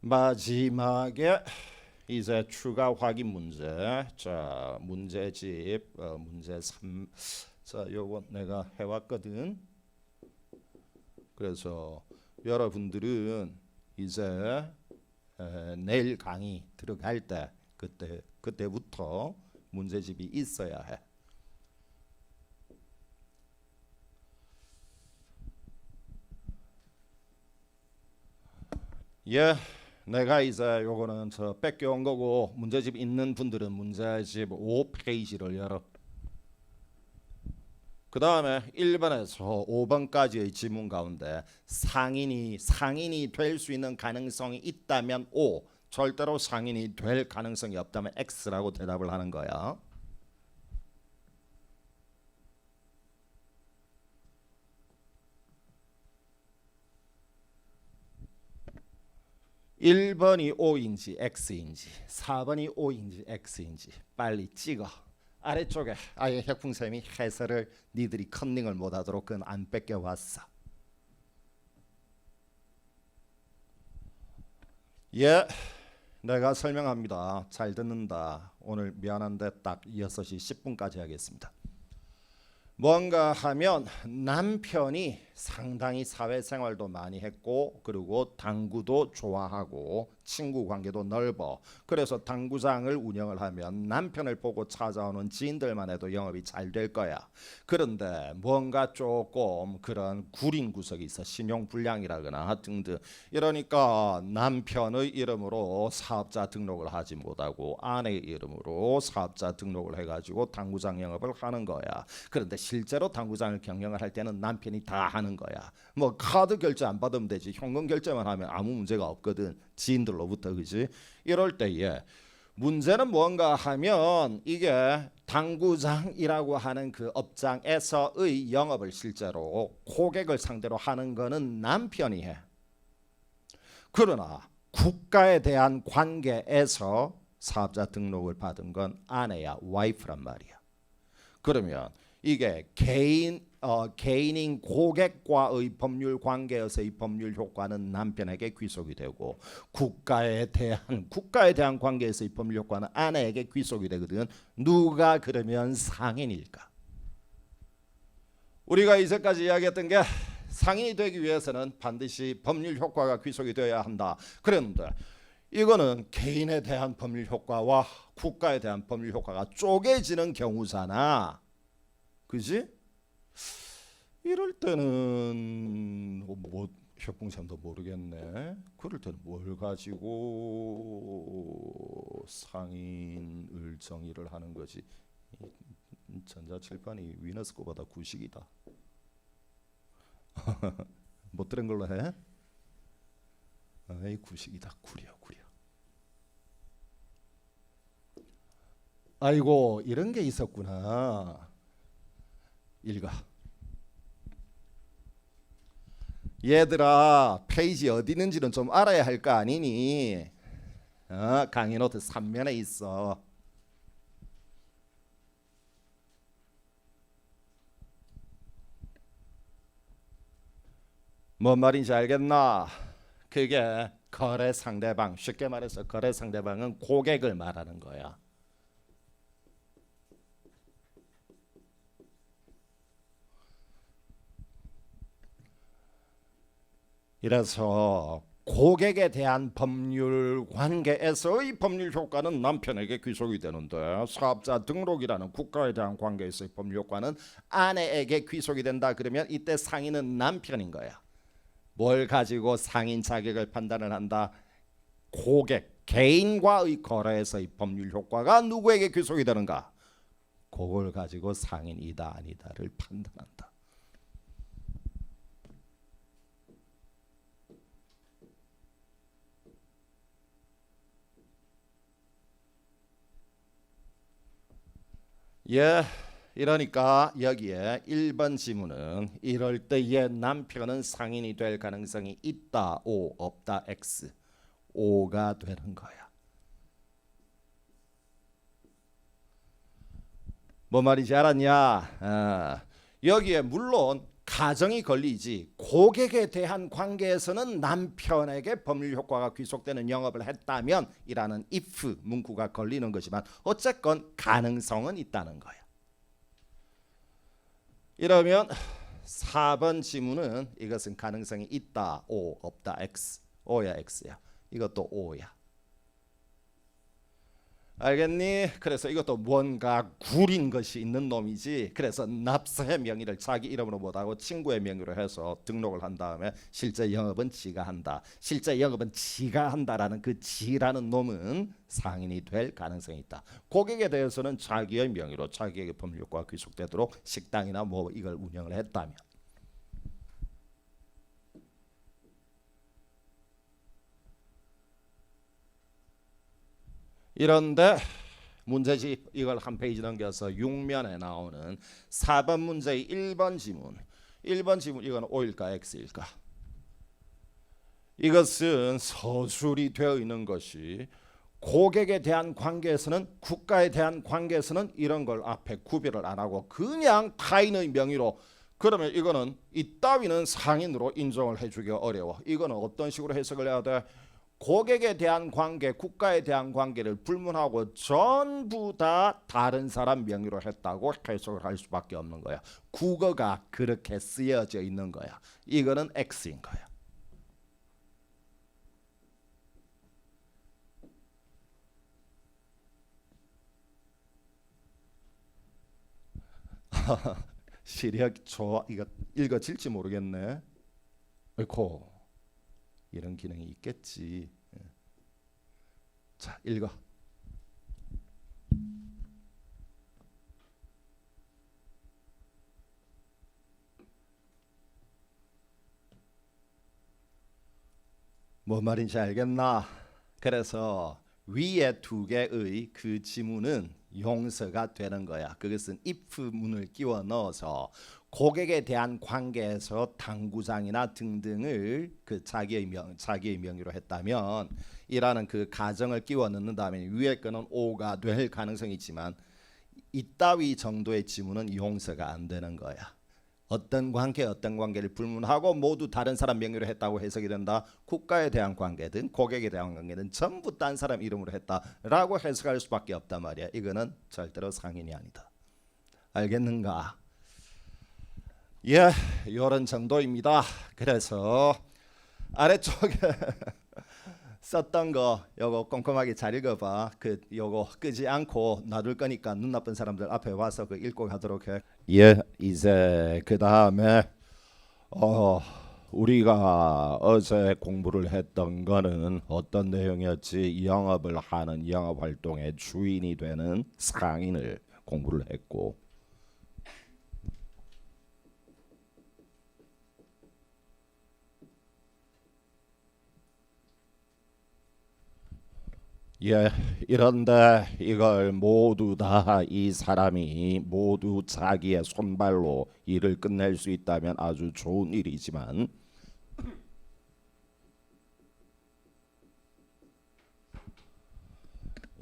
마지막에 이제 추가 확인 문제. 자, 문제집 문제 3. 자, 요거 내가 해왔거든. 그래서 여러분들은 이제 내일 강의 들어갈 때 그때부터 문제집이 있어야 해. 예, 내가 이제 요거는 저 뺏겨온 거고, 문제집 있는 분들은 문제집 5페이지를 열어. 그 다음에 1번에서 5번까지의 지문 가운데 상인이 될 수 있는 가능성이 있다면 O, 절대로 상인이 될 가능성이 없다면 X라고 대답을 하는 거야. (1번이) O인지 X인지, 4번이 O인지 X인지 빨리 찍어. 아래쪽에 아예 혁풍쌤이 해설을 니들이 컨닝을 못하도록 그건 안 뺏겨왔어. 예, 내가 설명합니다. 잘 듣는다. 오늘 미안한데 딱 6시 10분까지 하겠습니다. 뭔가 하면 남편이 상당히 사회생활도 많이 했고, 그리고 당구도 좋아하고 친구 관계도 넓어. 그래서 당구장을 운영을 하면 남편을 보고 찾아오는 지인들만 해도 영업이 잘 될 거야. 그런데 뭔가 조금 그런 구린 구석이 있어. 신용불량이라거나 등등. 이러니까 남편의 이름으로 사업자 등록을 하지 못하고 아내의 이름으로 사업자 등록을 해가지고 당구장 영업을 하는 거야. 그런데 실제로 당구장을 경영을 할 때는 남편이 다 하는 거야. 뭐 카드 결제 안 받으면 되지, 현금 결제만 하면 아무 문제가 없거든, 지인들로부터. 그지? 이럴 때에 문제는 뭔가 하면 이게 당구장이라고 하는 그 업장에서의 영업을 실제로 고객을 상대로 하는 거는 남편이 해. 그러나 국가에 대한 관계에서 사업자 등록을 받은 건 아내야, 와이프란 말이야. 그러면 이게 개인인 고객과의 법률 관계에서의 법률 효과는 남편에게 귀속이 되고, 국가에 대한 관계에서의 법률 효과는 아내에게 귀속이 되거든. 누가 그러면 상인일까? 우리가 이제까지 이야기했던 게 상인이 되기 위해서는 반드시 법률 효과가 귀속이 되어야 한다. 그런데 이거는 개인에 대한 법률 효과와 국가에 대한 법률 효과가 쪼개지는 경우잖아. 그지? 이럴 때는 뭐 혁풍쌤도 모르겠네. 그럴 때는 뭘 가지고 상인을 정의를 하는 거지? 전자칠판이 위너스 거보다 구식이다. 못 들은 걸로 해? 에이, 구식이다. 구려. 아이고, 이런 게 있었구나. 읽어. 얘들아, 페이지 어디 있는지는 좀 알아야 할 거 아니니? 강의 노트 3면에 있어. 뭔 말인지 알겠나? 그게 거래 상대방, 쉽게 말해서 거래 상대방은 고객을 말하는 거야. 이래서 고객에 대한 법률 관계에서의 법률 효과는 남편에게 귀속이 되는데, 사업자 등록이라는 국가에 대한 관계에서의 법률 효과는 아내에게 귀속이 된다. 그러면 이때 상인은 남편인 거야. 뭘 가지고 상인 자격을 판단을 한다? 고객, 개인과의 거래에서의 법률 효과가 누구에게 귀속이 되는가? 그걸 가지고 상인이다 아니다를 판단한다. 예, 이러니까 여기에 1번 지문은 이럴 때의 남편은 상인이 될 가능성이 있다 O, 없다 X. O가 되는 거야. 뭐 말인지 알았냐? 여기에 물론 가정이 걸리지 고객에 대한 관계에서는 남편에게 법률 효과가 귀속되는 영업을 했다면 이라는 if 문구가 걸리는 거지만 어쨌건 가능성은 있다는 거야. 이러면 4번 지문은 이것은 가능성이 있다 O 없다 X O야 X야. 이것도 O야. 알겠니? 그래서 이것도 뭔가 구린 것이 있는 놈이지. 그래서 납세의 명의를 자기 이름으로 못하고 친구의 명의로 해서 등록을 한 다음에 실제 영업은 지가 한다. 실제 영업은 지가 한다라는 그 지라는 놈은 상인이 될 가능성이 있다. 고객에 대해서는 자기의 명의로 자기에게 법률효과가 귀속되도록 식당이나 뭐 이걸 운영을 했다면. 이런데 문제지 이걸 한 페이지 넘겨서 6면에 나오는 4번 문제의 1번 지문. 1번 지문 이건 O일까 X일까? 이것은 서술이 되어 있는 것이 고객에 대한 관계에서는 국가에 대한 관계에서는 이런 걸 앞에 구별을 안 하고 그냥 타인의 명의로 그러면 이거는 이따위는 상인으로 인정을 해주기가 어려워. 이거는 어떤 식으로 해석을 해야 돼? 고객에 대한 관계, 국가에 대한 관계를 불문하고 전부 다 다른 사람 명의로 했다고 해석을 할 수밖에 없는 거야. 국어가 그렇게 쓰여져 있는 거야. 이거는 X인 거야. 시력 좋아. 이거 읽어질지 모르겠네. 아이고. 이런 기능이 있겠지. 자, 읽어. 뭔 말인지 알겠나? 그래서 위에 두 개의 그 지문은 용서가 되는 거야. 그것은 if 문을 끼워 넣어서 고객에 대한 관계에서 당구장이나 등등을 그 자기의 명의로 했다면 이라는 그 가정을 끼워 넣는다면 위에 거는 O가 될 가능성이 있지만 이따위 정도의 지문은 용서가 안 되는 거야. 어떤 관계를 불문하고 모두 다른 사람 명의로 했다고 해석이 된다. 국가에 대한 관계든 고객에 대한 관계든 전부 딴 사람 이름으로 했다라고 해석할 수밖에 없단 말이야. 이거는 절대로 상인이 아니다. 알겠는가? 예, 이런 정도입니다. 그래서 아래쪽에 썼던 거 요거 꼼꼼하게 잘 읽어봐. 그 요거 끄지 않고 놔둘 거니까 눈 나쁜 사람들 앞에 와서 그 읽고 가도록 해. 예, 이제 그 다음에 우리가 어제 공부를 했던 거는 어떤 내용이었지? 영업을 하는 영업 활동의 주인이 되는 상인을 공부를 했고. 예, 이런데 이걸 모두 다 이 사람이 모두 자기의 손발로 일을 끝낼 수 있다면 아주 좋은 일이지만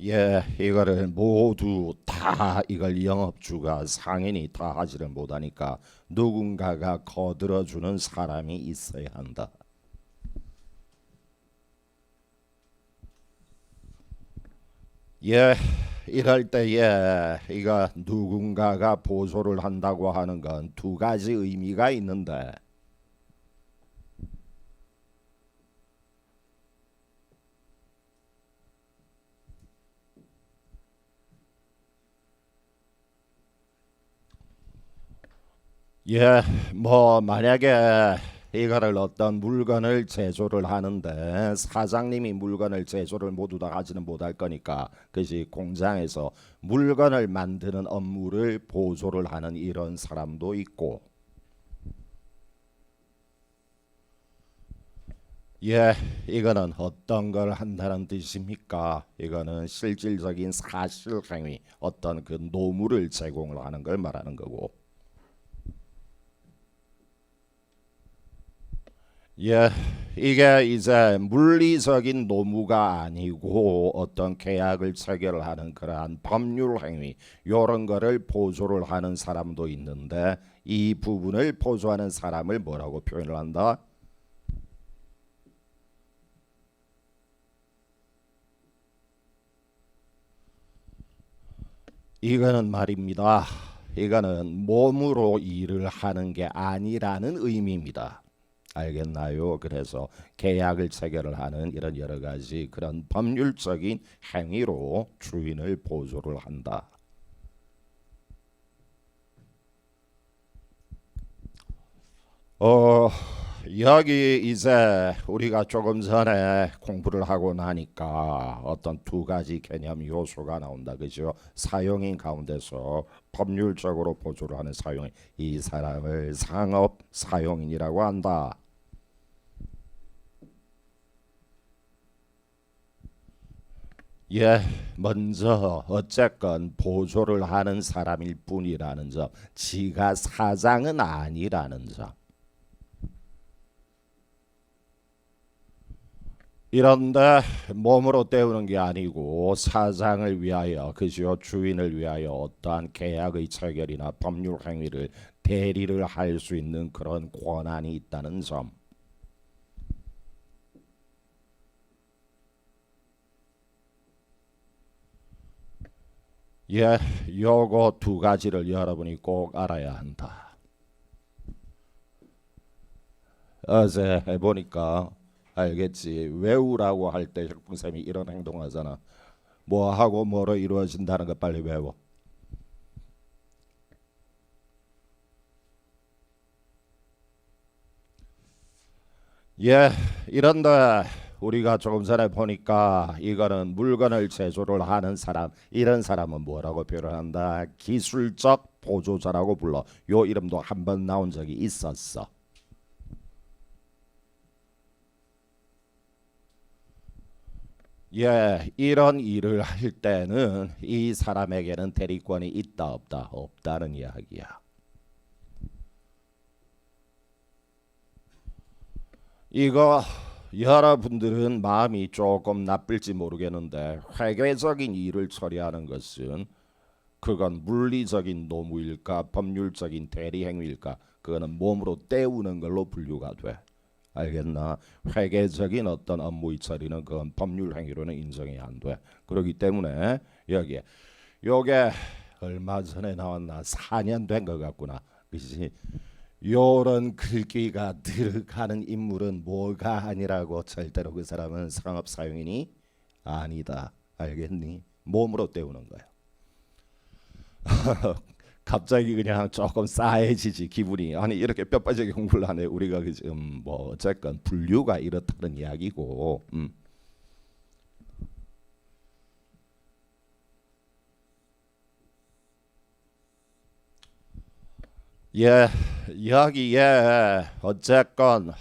예, 이거를 모두 다 이걸 영업주가 상인이 다 하지를 못하니까 누군가가 거들어주는 사람이 있어야 한다. 예, 이럴 때에 이거 누군가가 보조를 한다고 하는 건 두 가지 의미가 있는데 예, 뭐 만약에 이거를 어떤 물건을 제조를 하는데 사장님이 물건을 제조를 모두 다 하지는 못할 거니까 그것이 공장에서 물건을 만드는 업무를 보조를 하는 이런 사람도 있고 예, 이거는 어떤 걸 한다는 뜻입니까? 이거는 실질적인 사실 행위, 어떤 그 노무를 제공을 하는 걸 말하는 거고 예, 이게 이제 물리적인 노무가 아니고 어떤 계약을 체결하는 그러한 법률 행위 요런 거를 보조를 하는 사람도 있는데 이 부분을 보조하는 사람을 뭐라고 표현을 한다? 이거는 말입니다. 이거는 몸으로 일을 하는 게 아니라는 의미입니다. 알겠나요? 그래서 계약을 체결을 하는 이런 여러 가지 그런 법률적인 행위로 주인을 보조를 한다. 어, 여기 이제 우리가 조금 전에 공부를 하고 나니까 어떤 두 가지 개념 요소가 나온다. 그죠? 사용인 가운데서 법률적으로 보조를 하는 사용인, 이 사람을 상업 사용인이라고 한다. 예, 먼저 어쨌건 보조를 하는 사람일 뿐이라는 점, 지가 사장은 아니라는 점. 이런데 몸으로 때우는 게 아니고 사장을 위하여, 그죠? 주인을 위하여 어떠한 계약의 체결이나 법률 행위를 대리를 할 수 있는 그런 권한이 있다는 점. 예, 요거 두 가지를 여러분이 꼭 알아야 한다. 어제 해보니까 알겠지. 외우라고 할 때 혁풍쌤이 이런 행동하잖아. 뭐 하고 뭐로 이루어진다는 거 빨리 외워. 예, 이런데 우리가 조금 전에 보니까 이거는 물건을 제조를 하는 사람, 이런 사람은 뭐라고 표현한다? 기술적 보조자라고 불러. 요 이름도 한 번 나온 적이 있었어. 예, 이런 일을 할 때는 이 사람에게는 대리권이 있다 없다? 없다는 이야기야. 이거 여러분들은 마음이 조금 나쁠지 모르겠는데 회계적인 일을 처리하는 것은 그건 물리적인 노무일까 법률적인 대리행위일까? 그거는 몸으로 때우는 걸로 분류가 돼. 알겠나? 회계적인 어떤 업무의 처리는 그건 법률 행위로는 인정이 안 돼. 그렇기 때문에 여기에 요게 얼마 전에 나왔나 4년 된 것 같구나. 그지? 요런 글귀가 들어가는 인물은 뭐가 아니라고. 절대로 그 사람은 상업 사용인이 아니다. 알겠니? 몸으로 때우는 거야. 갑자기 그냥 조금 싸해지지 기분이. 아니 이렇게 뼈빠지게 공부를 하네. 우리가 지금 뭐 어쨌건 분류가 이렇다는 이야기고. 예, 여기에 어쨌건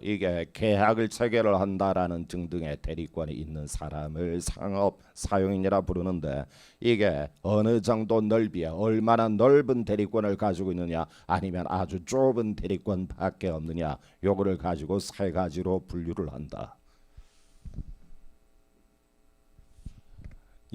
이게 계약을 체결을 한다라는 등등의 대리권이 있는 사람을 상업 사용인이라 부르는데 이게 어느 정도 넓이야, 얼마나 넓은 대리권을 가지고 있느냐, 아니면 아주 좁은 대리권밖에 없느냐, 요거를 가지고 세 가지로 분류를 한다.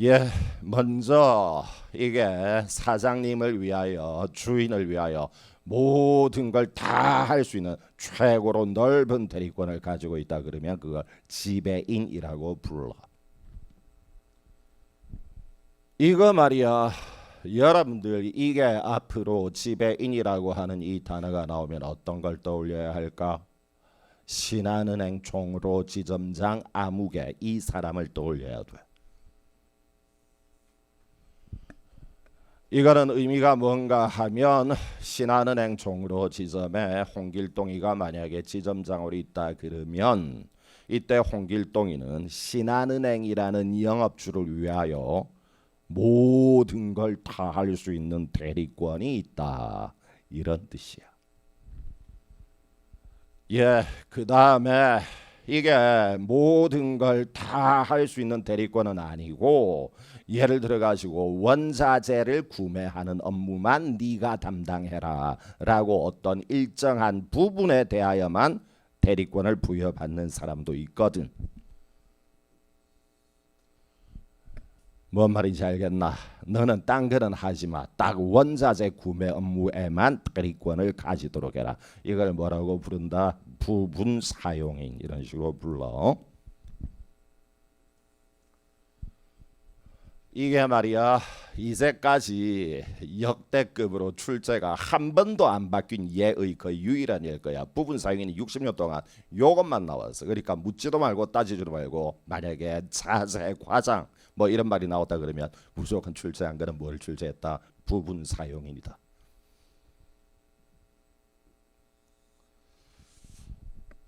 예, 먼저 이게 사장님을 위하여, 주인을 위하여 모든 걸 다 할 수 있는 최고로 넓은 대리권을 가지고 있다 그러면 그걸 지배인이라고 불러. 이거 말이야. 여러분들 이게 앞으로 지배인이라고 하는 이 단어가 나오면 어떤 걸 떠올려야 할까? 신한은행 종로 지점장 아무개, 이 사람을 떠올려야 돼. 이거는 의미가 뭔가 하면 신한은행 종로 지점에 홍길동이가 만약에 지점장으로 있다 그러면 이때 홍길동이는 신한은행이라는 영업주를 위하여 모든 걸 다 할 수 있는 대리권이 있다, 이런 뜻이야. 예, 그 다음에 이게 모든 걸 다 할 수 있는 대리권은 아니고, 예를 들어 가지고 원자재를 구매하는 업무만 네가 담당해라 라고 어떤 일정한 부분에 대하여만 대리권을 부여받는 사람도 있거든. 뭔 말인지 알겠나? 너는 딴 거는 하지 마. 딱 원자재 구매 업무에만 대리권을 가지도록 해라. 이걸 뭐라고 부른다? 부분 사용인 이런 식으로 불러. 이게 말이야 이제까지 역대급으로 출제가 한 번도 안 바뀐 예의 거의 유일한 예일 거야. 부분 사용인이 60년 동안 요것만 나왔어. 그러니까 묻지도 말고 따지지도 말고 만약에 자세 과장 뭐 이런 말이 나왔다 그러면 무조건 출제한 거는 뭘 출제했다? 부분 사용인이다.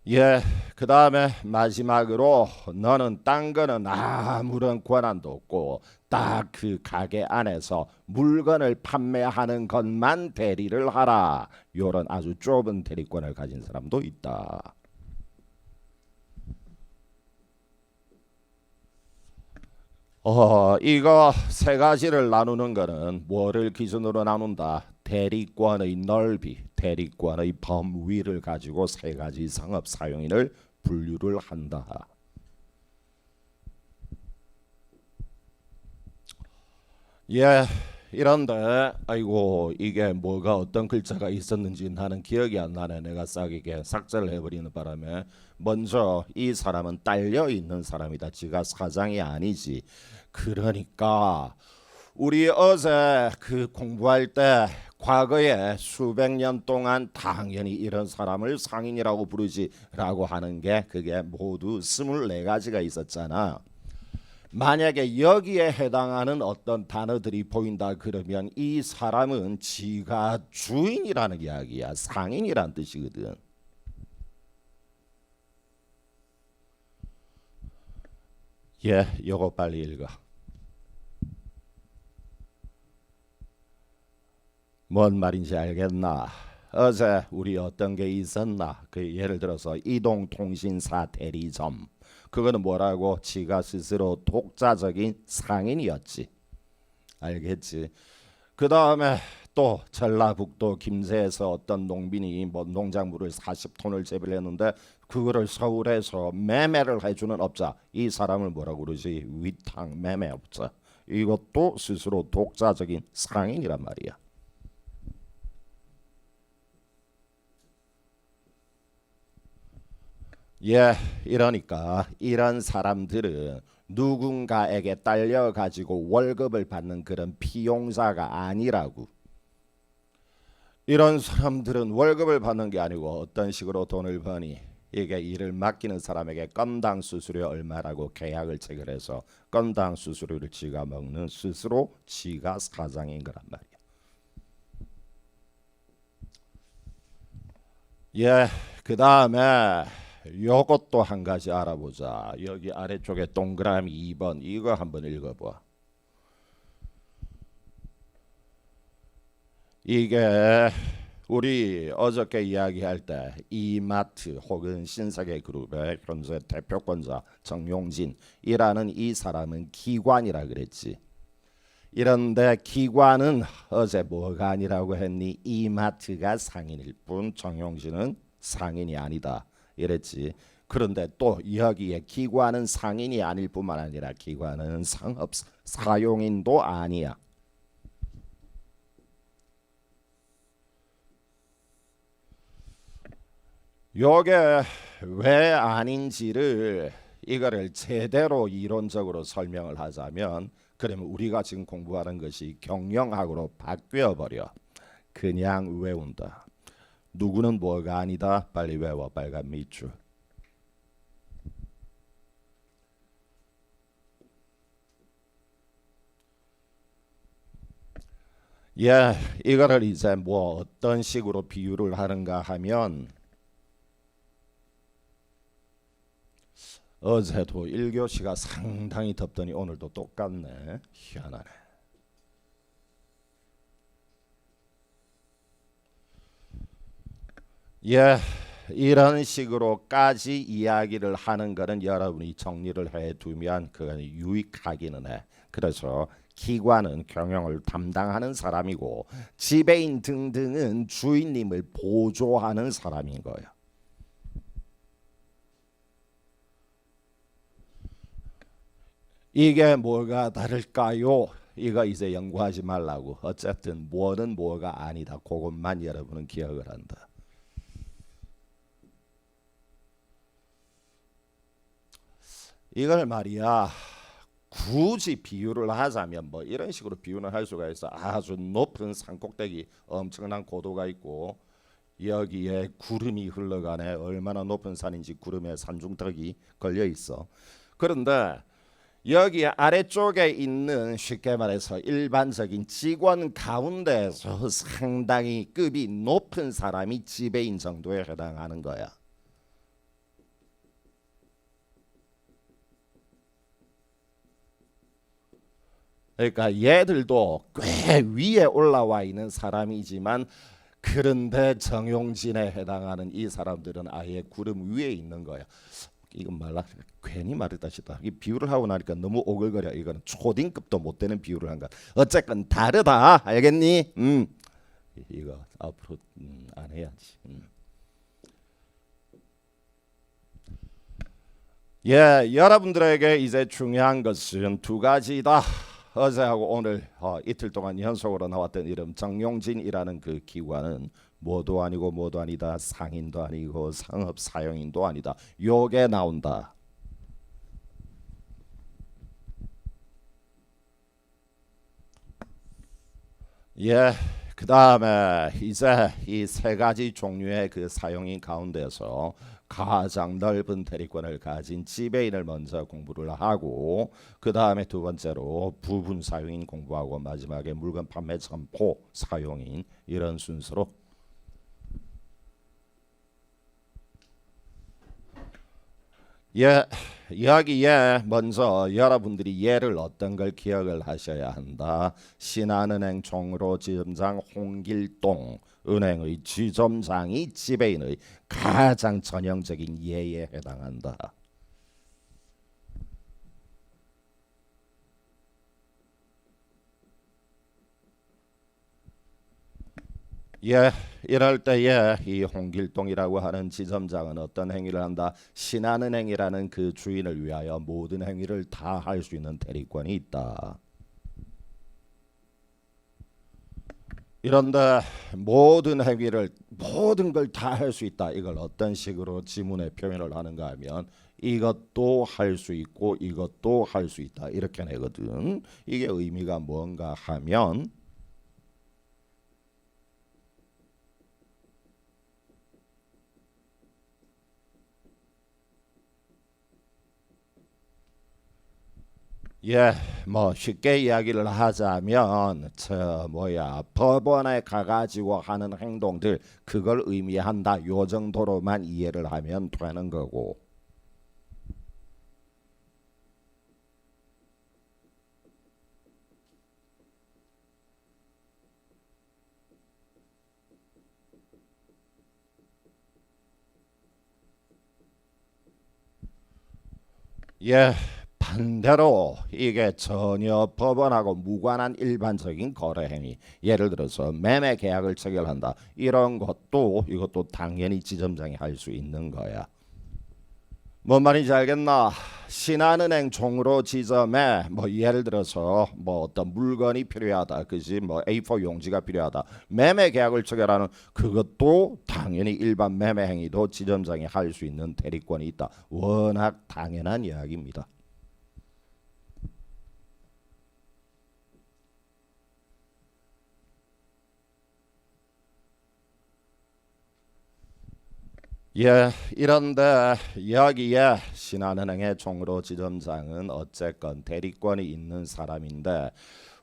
예, 그 다음에 마지막으로 너는 딴 거는 아무런 권한도 없고 딱 그 가게 안에서 물건을 판매하는 것만 대리를 하라. 요런 아주 좁은 대리권을 가진 사람도 있다. 이거 세 가지를 나누는 거는 뭐를 기준으로 나눈다? 대리권의 넓이, 대리권의 범위를 가지고 세 가지 상업 사용인을 분류를 한다. 예, 이런데 아이고 이게 뭐가 어떤 글자가 있었는지 나는 기억이 안 나네. 내가 싹이게 삭제를 해버리는 바람에 먼저 이 사람은 딸려 있는 사람이다. 지가 사장이 아니지. 그러니까 우리 어제 그 공부할 때 과거에 수백 년 동안 당연히 이런 사람을 상인이라고 부르지라고 하는 게 그게 모두 24가지가 있었잖아. 만약에 여기에 해당하는 어떤 단어들이 보인다 그러면 이 사람은 지가 주인이라는 이야기야. 상인이란 뜻이거든. 예, 요거 빨리 읽어. 뭔 말인지 알겠나? 어제 우리 어떤 게 있었나? 그 예를 들어서 이동통신사 대리점. 그거는 뭐라고? 지가 스스로 독자적인 상인이었지. 알겠지? 그 다음에 또 전라북도 김제에서 어떤 농민이 뭐 농작물을 40톤을 재배를 했는데 그거를 서울에서 매매를 해주는 업자. 이 사람을 뭐라고 그러지? 위탁 매매업자. 이것도 스스로 독자적인 상인이란 말이야. 예, 이러니까 이런 사람들은 누군가에게 딸려 가지고 월급을 받는 그런 피용사가 아니라고. 이런 사람들은 월급을 받는 게 아니고 어떤 식으로 돈을 버니 이게 일을 맡기는 사람에게 건당 수수료 얼마라고 계약을 체결해서 건당 수수료를 지가 먹는 스스로 지가 사장인 거란 말이야. 예, 그 다음에 요것도 한 가지 알아보자. 여기 아래쪽에 동그라미 2번 이거 한번 읽어봐. 이게 우리 어저께 이야기할 때 이마트 혹은 신세계 그룹의 현재 대표권자 정용진이라는 이 사람은 기관이라 그랬지. 이런데 기관은 어제 뭐가 아니라고 했니? 이마트가 상인일 뿐 정용진은 상인이 아니다. 이랬지. 그런데 또 여기에 기관은 상인이 아닐 뿐만 아니라 기관은 상업 사용인도 아니야. 요게 왜 아닌지를 이거를 제대로 이론적으로 설명을 하자면 그러면 우리가 지금 공부하는 것이 경영학으로 바뀌어 버려. 그냥 외운다. 누구는 뭐가 아니다. 빨리 외워. 빨간 밑줄. 예, 이거를 이제 뭐 어떤 식으로 비유를 하는가 하면 어제도 1교시가 상당히 덥더니 오늘도 똑같네. 희한하네. 예, 이런 식으로까지 이야기를 하는 거는 여러분이 정리를 해두면 그건 유익하기는 해. 그래서 기관은 경영을 담당하는 사람이고 지배인 등등은 주인님을 보조하는 사람인 거예요. 이게 뭐가 다를까요? 이거 이제 연구하지 말라고. 어쨌든 뭐는 뭐가 아니다. 그것만 여러분은 기억을 한다. 이걸 말이야 굳이 비유를 하자면 뭐 이런 식으로 비유를 할 수가 있어. 아주 높은 산꼭대기 엄청난 고도가 있고 여기에 구름이 흘러가네. 얼마나 높은 산인지 구름에 산중턱이 걸려 있어. 그런데 여기 아래쪽에 있는 쉽게 말해서 일반적인 직원 가운데서 상당히 급이 높은 사람이 지배인 정도에 해당하는 거야. 그러니까 얘들도 꽤 위에 올라와 있는 사람이지만 그런데 정용진에 해당하는 이 사람들은 아예 구름 위에 있는 거야. 이건 말라 괜히 말했다 싶다. 이 비유를 하고 나니까 너무 오글거려. 이거는 초딩급도 못 되는 비유를 한 거야. 어쨌건 다르다. 알겠니? 이거 앞으로 안 해야지. 예, 여러분들에게 이제 중요한 것은 두 가지다. 어제하고 오늘 이틀 동안 연속으로 나왔던 이름 정용진이라는 그 기관은 뭐도 아니고 뭐도 아니다. 상인도 아니고 상업 사용인도 아니다. 요게 나온다. 예, 그 다음에 이제 이 세 가지 종류의 그 사용인 가운데서 가장 넓은 대리권을 가진 지배인을 먼저 공부를 하고 그 다음에 두 번째로 부분 사용인 공부하고 마지막에 물건 판매 점포 사용인 이런 순서로 예, 여기에 먼저 여러분들이 얘를 어떤 걸 기억을 하셔야 한다. 신한은행 종로 지점장 홍길동 은행의 지점장이 지배인의 가장 전형적인 예에 해당한다. 예, 이럴 때에 이 홍길동이라고 하는 지점장은 어떤 행위를 한다. 신한은행이라는 그 주인을 위하여 모든 행위를 다 할 수 있는 대리권이 있다. 이런데 모든 행위를 모든 걸 다 할 수 있다. 이걸 어떤 식으로 지문에 표현을 하는가 하면 이것도 할 수 있고 이것도 할 수 있다. 이렇게 내거든. 이게 의미가 뭔가 하면 예, 뭐 쉽게 이야기를 하자면 저 뭐야 법원에 가가지고 하는 행동들 그걸 의미한다. 요 정도로만 이해를 하면 되는 거고. 예, 반대로 이게 전혀 법원하고 무관한 일반적인 거래 행위, 예를 들어서 매매 계약을 체결한다. 이런 것도 이것도 당연히 지점장이 할 수 있는 거야. 뭔 말인지 알겠나? 신한은행 종로 지점에 뭐 예를 들어서 뭐 어떤 물건이 필요하다, 그지? 뭐 A4 용지가 필요하다. 매매 계약을 체결하는 그것도 당연히 일반 매매 행위도 지점장이 할 수 있는 대리권이 있다. 워낙 당연한 이야기입니다. 예, 이런데 여기에 신한은행의 종로 지점장은 어쨌건 대리권이 있는 사람인데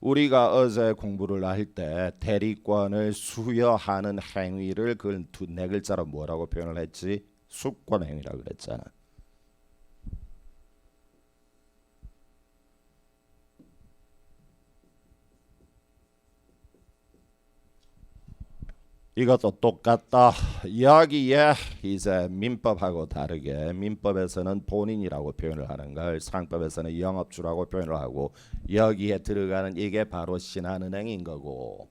우리가 어제 공부를 할 때 대리권을 수여하는 행위를 그 네 글자로 뭐라고 표현을 했지? 수권 행위라고 그랬잖아. 이것도 똑같다. 여기에 이제 민법하고 다르게 민법에서는 본인이라고 표현을 하는 걸 상법에서는 영업주라고 표현을 하고 여기에 들어가는 이게 바로 신한은행인 거고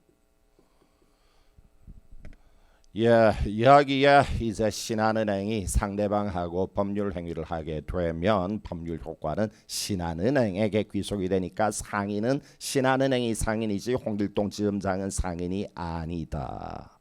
예, 여기에 이제 신한은행이 상대방하고 법률 행위를 하게 되면 법률 효과는 신한은행에게 귀속이 되니까 상인은 신한은행이 상인이지 홍길동 지점장은 상인이 아니다.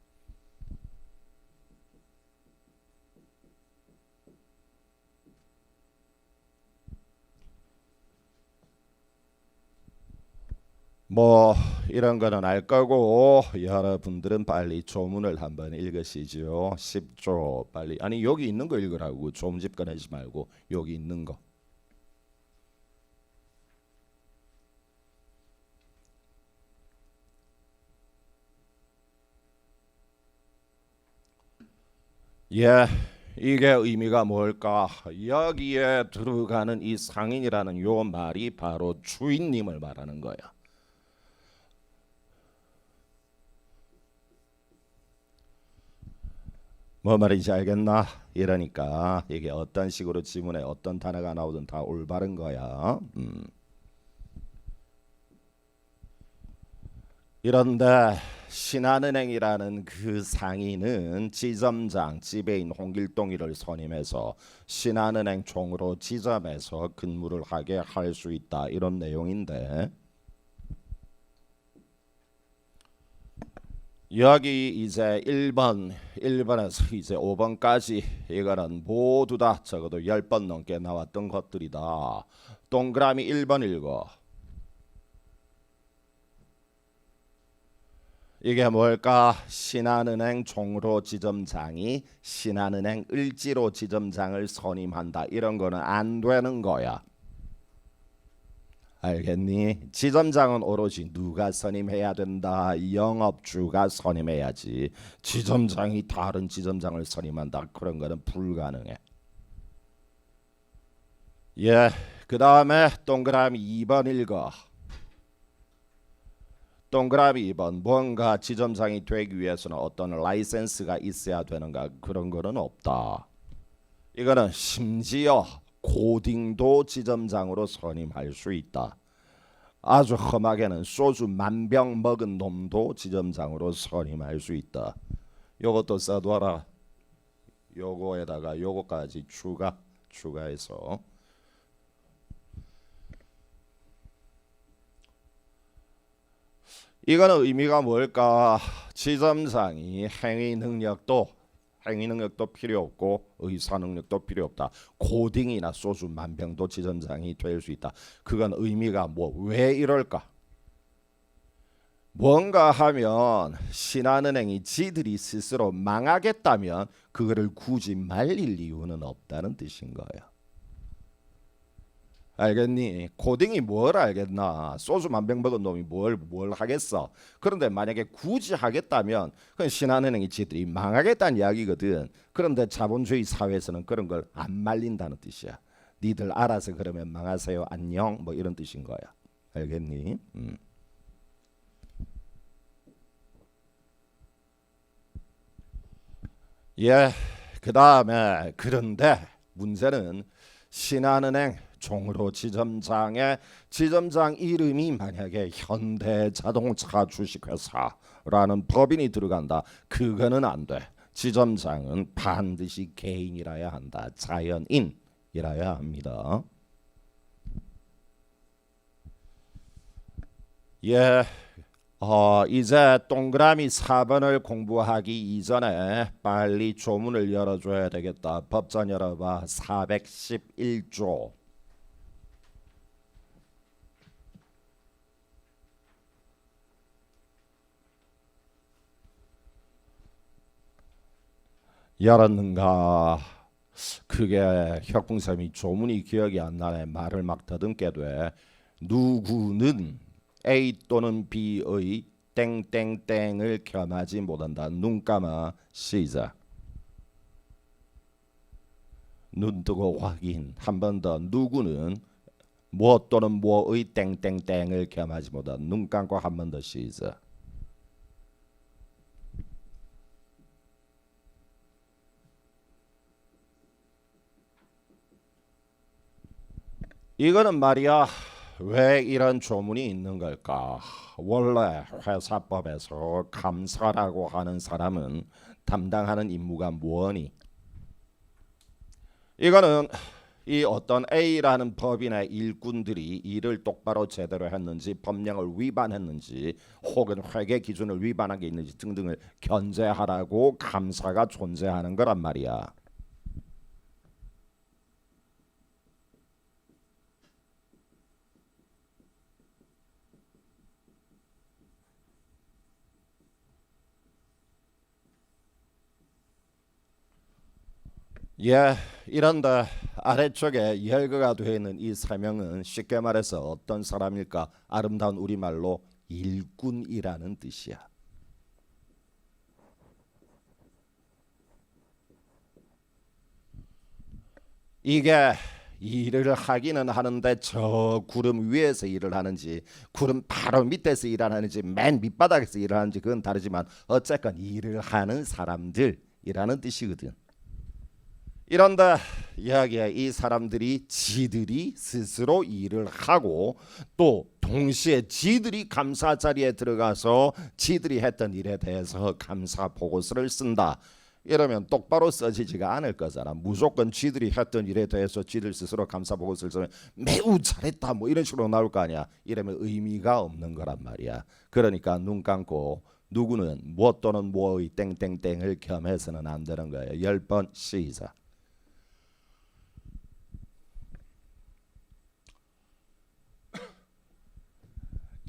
뭐 이런 거는 알 거고 여러분들은 빨리 조문을 한번 읽으시죠. 10조 빨리. 아니 여기 있는 거 읽으라고. 조문집 꺼내지 말고 여기 있는 거. 예, 이게 의미가 뭘까? 여기에 들어가는 이 상인이라는 요 말이 바로 주인님을 말하는 거야. 뭐 말인지 알겠나? 이러니까 이게 어떤 식으로 지문에 어떤 단어가 나오든 다 올바른 거야. 이런데 신한은행이라는 그 상인은 지점장 지배인 홍길동이를 선임해서 신한은행 총으로 지점에서 근무를 하게 할 수 있다. 이런 내용인데 여기 이제 1번에서 이제 5번까지 이거는 모두 다 적어도 10번 넘게 나왔던 것들이다. 동그라미 1번 읽어. 이게 뭘까? 신한은행 종로 지점장이 신한은행 을지로 지점장을 선임한다. 이런 거는 안 되는 거야. 알겠니? 지점장은 오로지 누가 선임해야 된다. 영업주가 선임해야지. 지점장이 다른 지점장을 선임한다. 그런 거는 불가능해. 예, 그 다음에 동그라미 2번 읽어. 동그라미 2번. 뭔가 지점장이 되기 위해서는 어떤 라이센스가 있어야 되는가. 그런 거는 없다. 이거는 심지어 고딩도 지점장으로 선임할 수 있다. 아주 험하게는 소주 10,000병 먹은 놈도 지점장으로 선임할 수 있다. 요것도 써둬라. 요거에다가 요거까지 추가해서 이거는 의미가 뭘까? 지점장이 행위 능력도 필요 없고 의사 능력도 필요 없다. 고딩이나 소주 10,000병도 지점장이 될 수 있다. 그건 의미가 왜 이럴까? 뭔가 하면 신한은행이 지들이 스스로 망하겠다면 그거를 굳이 말릴 이유는 없다는 뜻인 거야. 알겠니? 고딩이 뭘 알겠나? 소주 10,000병 먹은 놈이 뭘 하겠어? 그런데 만약에 굳이 하겠다면 그건 신한은행이 지들이 망하겠다는 이야기거든. 그런데 자본주의 사회에서는 그런 걸 안 말린다는 뜻이야. 니들 알아서 그러면 망하세요. 안녕. 뭐 이런 뜻인 거야. 알겠니? 예. 그 다음에 그런데 문제는 신한은행 종로 지점장의 지점장 이름이 만약에 현대자동차 주식회사라는 법인이 들어간다. 그거는 안 돼. 지점장은 반드시 개인이라야 한다. 자연인이라야 합니다. 예. 이제 동그라미 4번을 공부하기 이전에 빨리 조문을 열어줘야 되겠다. 법전 열어봐. 411조. 열었는가? 그게 혁풍쌤이 조문이 기억이 안 나네. 말을 막 더듬게 돼. 누구는 A 또는 B의 땡땡땡을 겸하지 못한다. 눈 감아. 시작. 눈 뜨고 확인. 한 번 더. 누구는 뭐 또는 뭐의 땡땡땡을 겸하지 못한다. 눈 감고 한 번 더. 시작. 이거는 말이야. 왜 이런 조문이 있는 걸까? 원래 회사법에서 감사라고 하는 사람은 담당하는 임무가 뭐니? 이거는 이 어떤 A라는 법인의 일꾼들이 일을 똑바로 제대로 했는지, 법령을 위반했는지, 혹은 회계 기준을 위반한 게 있는지 등등을 견제하라고 감사가 존재하는 거란 말이야. 예, 이런데 아래쪽에 열거가 되어 있는 이 설명은 쉽게 말해서 어떤 사람일까? 아름다운 우리말로 일꾼이라는 뜻이야. 이게 일을 하기는 하는데 저 구름 위에서 일을 하는지, 구름 바로 밑에서 일을 하는지, 맨 밑바닥에서 일을 하는지 그건 다르지만 어쨌건 일을 하는 사람들이라는 뜻이거든. 이런데 이야기에 이 사람들이 지들이 스스로 일을 하고 또 동시에 지들이 감사 자리에 들어가서 지들이 했던 일에 대해서 감사 보고서를 쓴다. 이러면 똑바로 써지지가 않을 거잖아. 무조건 지들이 했던 일에 대해서 지들 스스로 감사 보고서를 쓰면 매우 잘했다 뭐 이런 식으로 나올 거 아니야. 이러면 의미가 없는 거란 말이야. 그러니까 눈 감고 누구는 뭐 또는 뭐의 땡땡땡을 겸해서는 안 되는 거예요. 10번 시작.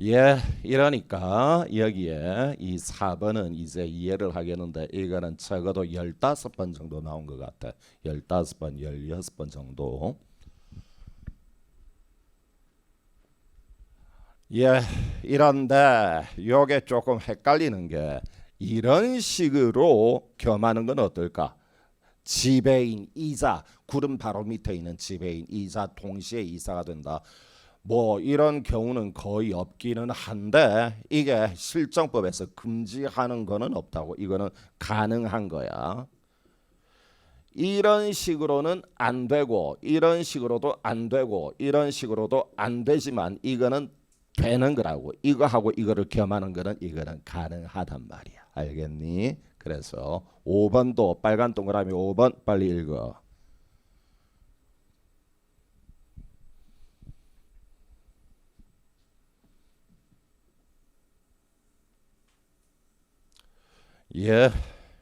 예, 이러니까 여기에 이 4번은 이제 이해를 하겠는데 이거는 적어도 15번 정도 나온 것 같아. 15번, 16번 정도. 예, 이런데 요게 조금 헷갈리는 게 이런 식으로 겸하는 건 어떨까? 지배인, 이자, 구름 바로 밑에 있는 지배인, 이자 동시에 이사가 된다. 뭐 이런 경우는 거의 없기는 한데 이게 실정법에서 금지하는 거는 없다고. 이거는 가능한 거야. 이런 식으로는 안 되고 이런 식으로도 안 되고 이런 식으로도 안 되지만 이거는 되는 거라고. 이거하고 이거를 겸하는 거는 이거는 가능하단 말이야. 알겠니? 그래서 5번도 빨간 동그라미 5번 빨리 읽어. 예,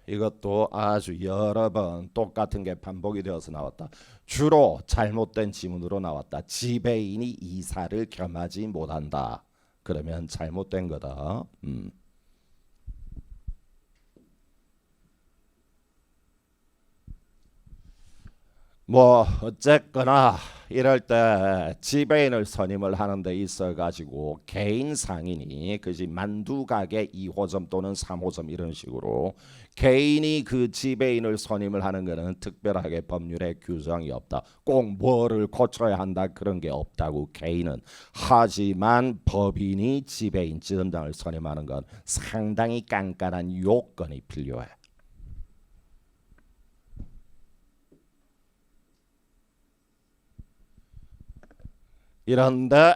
이것도 아주 여러 번 똑같은 게 반복이 되어서 나왔다. 주로 잘못된 지문으로 나왔다. 지배인이 이사를 겸하지 못한다. 그러면 잘못된 거다. 뭐 어쨌거나 이럴 때 지배인을 선임을 하는 데 있어 가지고 개인 상인이 그지 만두 가게 2호점 또는 3호점 이런 식으로 개인이 그 지배인을 선임을 하는 거는 특별하게 법률에 규정이 없다. 꼭 뭐를 고쳐야 한다 그런 게 없다고 개인은. 하지만 법인이 지배인 지점장을 선임하는 건 상당히 깐깐한 요건이 필요해. 이런데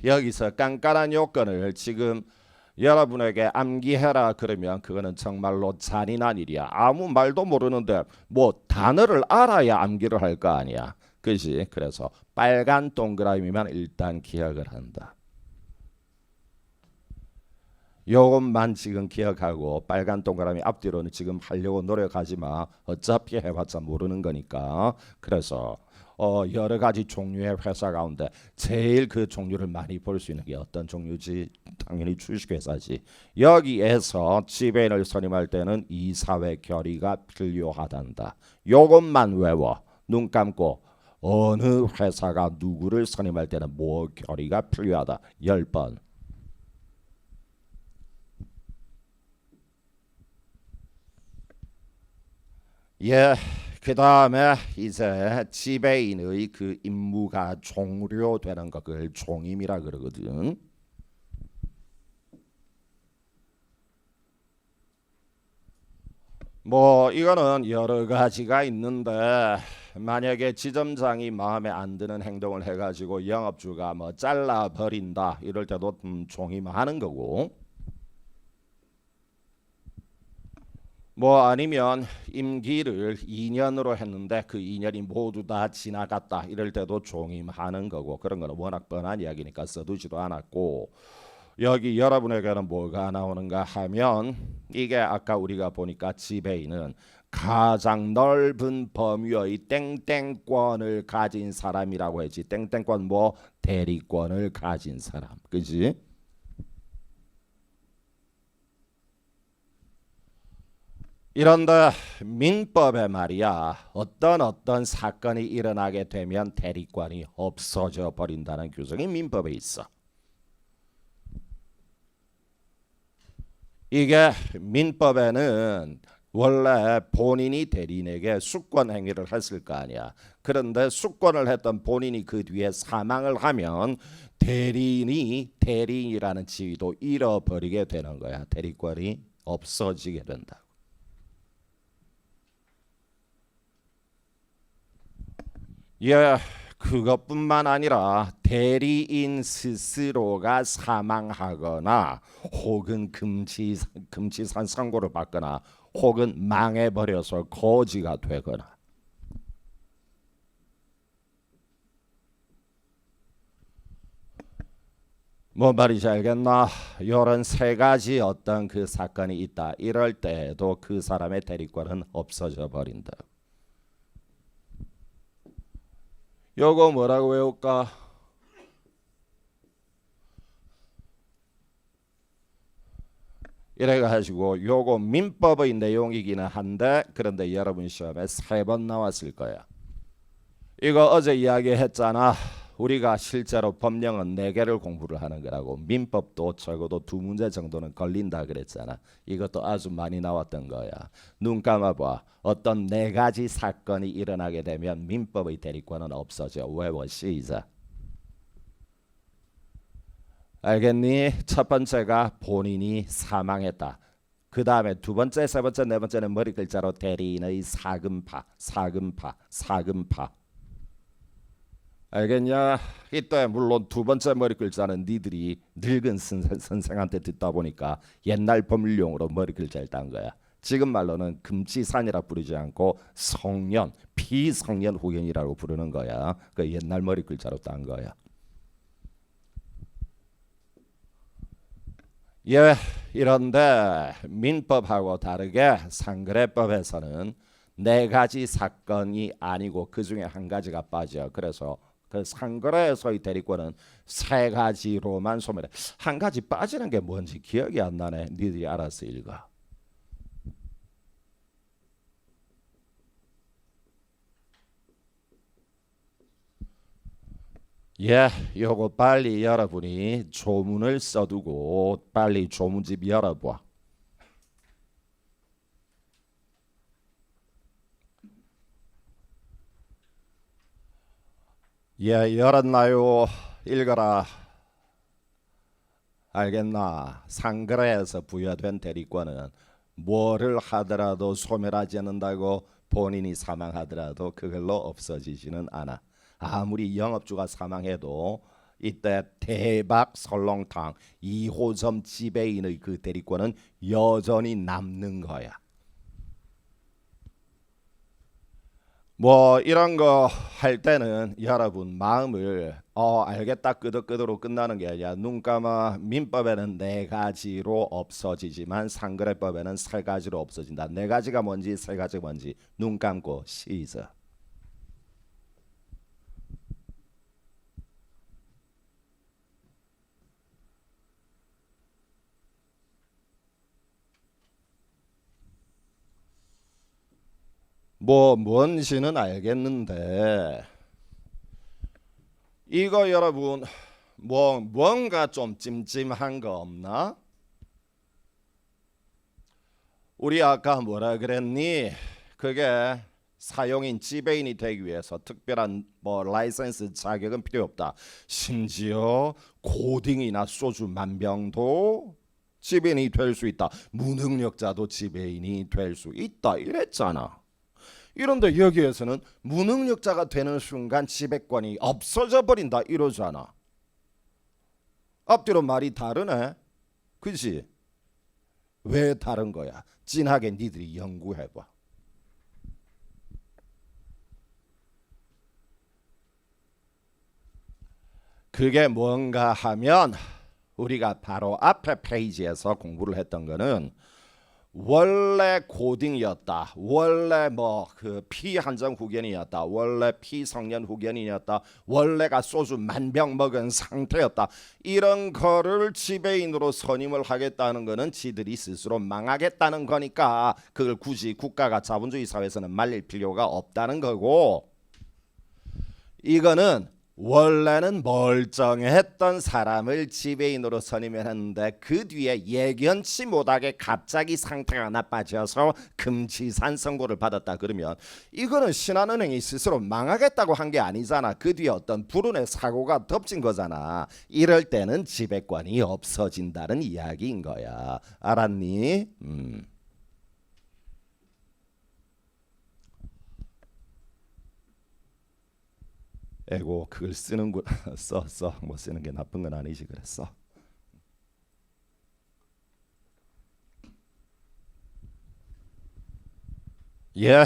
여기서 깐깐한 요건을 지금 여러분에게 암기해라 그러면 그거는 정말로 잔인한 일이야. 아무 말도 모르는데 뭐 단어를 알아야 암기를 할 거 아니야. 그지? 그래서 빨간 동그라미만 일단 기억을 한다. 요것만 지금 기억하고 빨간 동그라미 앞뒤로는 지금 하려고 노력하지 마. 어차피 해봤자 모르는 거니까. 그래서 여러 가지 종류의 회사 가운데 제일 그 종류를 많이 볼 수 있는 게 어떤 종류지? 당연히 주식회사지. 여기에서 지배인을 선임할 때는 이사회 결의가 필요하단다. 요것만 외워. 눈 감고 어느 회사가 누구를 선임할 때는 뭐 결의가 필요하다. 10번. 예. 그 다음에 이제 지배인의 그 임무가 종료되는 것 그걸 종임이라 그러거든. 뭐 이거는 여러 가지가 있는데 만약에 지점장이 마음에 안 드는 행동을 해가지고 영업주가 뭐 잘라버린다 이럴 때도 종임하는 거고. 뭐 아니면 임기를 2년으로 했는데 그 2년이 모두 다 지나갔다 이럴 때도 종임하는 거고 그런 거는 워낙 뻔한 이야기니까 써두지도 않았고 여기 여러분에게는 뭐가 나오는가 하면 이게 아까 우리가 보니까 지배인은 가장 넓은 범위의 땡땡권을 가진 사람이라고 했지. 땡땡권 뭐 대리권을 가진 사람. 그지? 이런데 민법에 말이야 어떤 사건이 일어나게 되면 대리권이 없어져 버린다는 규정이 민법에 있어. 이게 민법에는 원래 본인이 대리인에게 수권 행위를 했을 거 아니야. 그런데 수권을 했던 본인이 그 뒤에 사망을 하면 대리인이 대리인이라는 지위도 잃어버리게 되는 거야. 대리권이 없어지게 된다. 예, 그것뿐만 아니라 대리인 스스로가 사망하거나 혹은 금치산 선고를 받거나 혹은 망해버려서 거지가 되거나 뭐 말인지 알겠나? 이런 세 가지 어떤 그 사건이 있다. 이럴 때에도 그 사람의 대리권은 없어져 버린다. 요거 뭐라고 외울까? 이래가지고 요거 민법의 내용이기는 한데 그런데 여러분 시험에 3번 나왔을 거야. 이거 어제 이야기했잖아. 우리가 실제로 법령은 4개를 공부를 하는 거라고. 민법도 적어도 2문제 정도는 걸린다 그랬잖아. 이것도 아주 많이 나왔던 거야. 눈 감아봐. 어떤 4가지 사건이 일어나게 되면 민법의 대리권은 없어져. 외워 시작. 알겠니? 첫 번째가 본인이 사망했다. 그 다음에 두 번째, 세 번째, 네 번째는 머리 글자로 대리인의 사금파. 알겠냐? 이때 물론 두 번째 머리 글자는 니들이 늙은 선생한테 듣다 보니까 옛날 법률용어로 머리 글자를 딴 거야. 지금 말로는 금치산이라 부르지 않고 성년, 피성년 후견이라고 부르는 거야. 그 옛날 머리 글자로 딴 거야. 예, 이런데 민법하고 다르게 상거래법에서는 4가지 사건이 아니고 그 중에 한 가지가 빠져. 그래서 그 상거래에서의 대리권은 3가지로만 소멸해. 한 가지 빠지는 게 뭔지 기억이 안 나네. 니들이 알아서 읽어. 예, 요거 빨리 여러분이 조문을 써두고 빨리 조문집 열어봐. 예, 열었나요? 읽어라. 알겠나? 상거래에서 부여된 대리권은 뭐를 하더라도 소멸하지 않는다고. 본인이 사망하더라도 그걸로 없어지지는 않아. 아무리 영업주가 사망해도 이때 대박 설렁탕 2호점 지배인의 그 대리권은 여전히 남는 거야. 뭐 이런 거 할 때는 여러분 마음을 알겠다 끄덕끄덕으로 끝나는 게 아니라 눈 감아. 민법에는 4가지로 없어지지만 상거래법에는 3가지로 없어진다. 4가지가 뭔지 3가지가 뭔지 눈 감고 시작. 뭐 뭔지는 알겠는데 이거 여러분 뭔가 좀 찜찜한 거 없나? 우리 아까 뭐라 그랬니? 그게 사용인 지배인이 되기 위해서 특별한 뭐 라이센스 자격은 필요 없다. 심지어 고딩이나 소주 만병도 지배인이 될 수 있다. 무능력자도 지배인이 될 수 있다. 이랬잖아. 이런데 여기에서는 무능력자가 되는 순간 지배권이 없어져 버린다 이러잖아. 앞뒤로 말이 다르네. 그지? 왜 다른 거야? 진하게 니들이 연구해봐. 그게 뭔가 하면 우리가 바로 앞에 페이지에서 공부를 했던 거는 원래 고딩이었다. 원래 뭐 그 피한정 후견이었다. 원래 피성년 후견이었다. 원래가 소주 만병 먹은 상태였다. 이런 거를 지배인으로 선임을 하겠다는 거는 지들이 스스로 망하겠다는 거니까 그걸 굳이 국가가 자본주의 사회에서는 말릴 필요가 없다는 거고, 이거는 원래는 멀쩡했던 사람을 지배인으로 선임했는데 그 뒤에 예견치 못하게 갑자기 상태가 나빠져서 금치산 선고를 받았다. 그러면 이거는 신한은행이 스스로 망하겠다고 한 게 아니잖아. 그 뒤에 어떤 불운의 사고가 덮친 거잖아. 이럴 때는 지배권이 없어진다는 이야기인 거야. 알았니? 에고 그걸 쓰는군. 써 뭐 쓰는 게 나쁜 건 아니지. 그랬어. 예.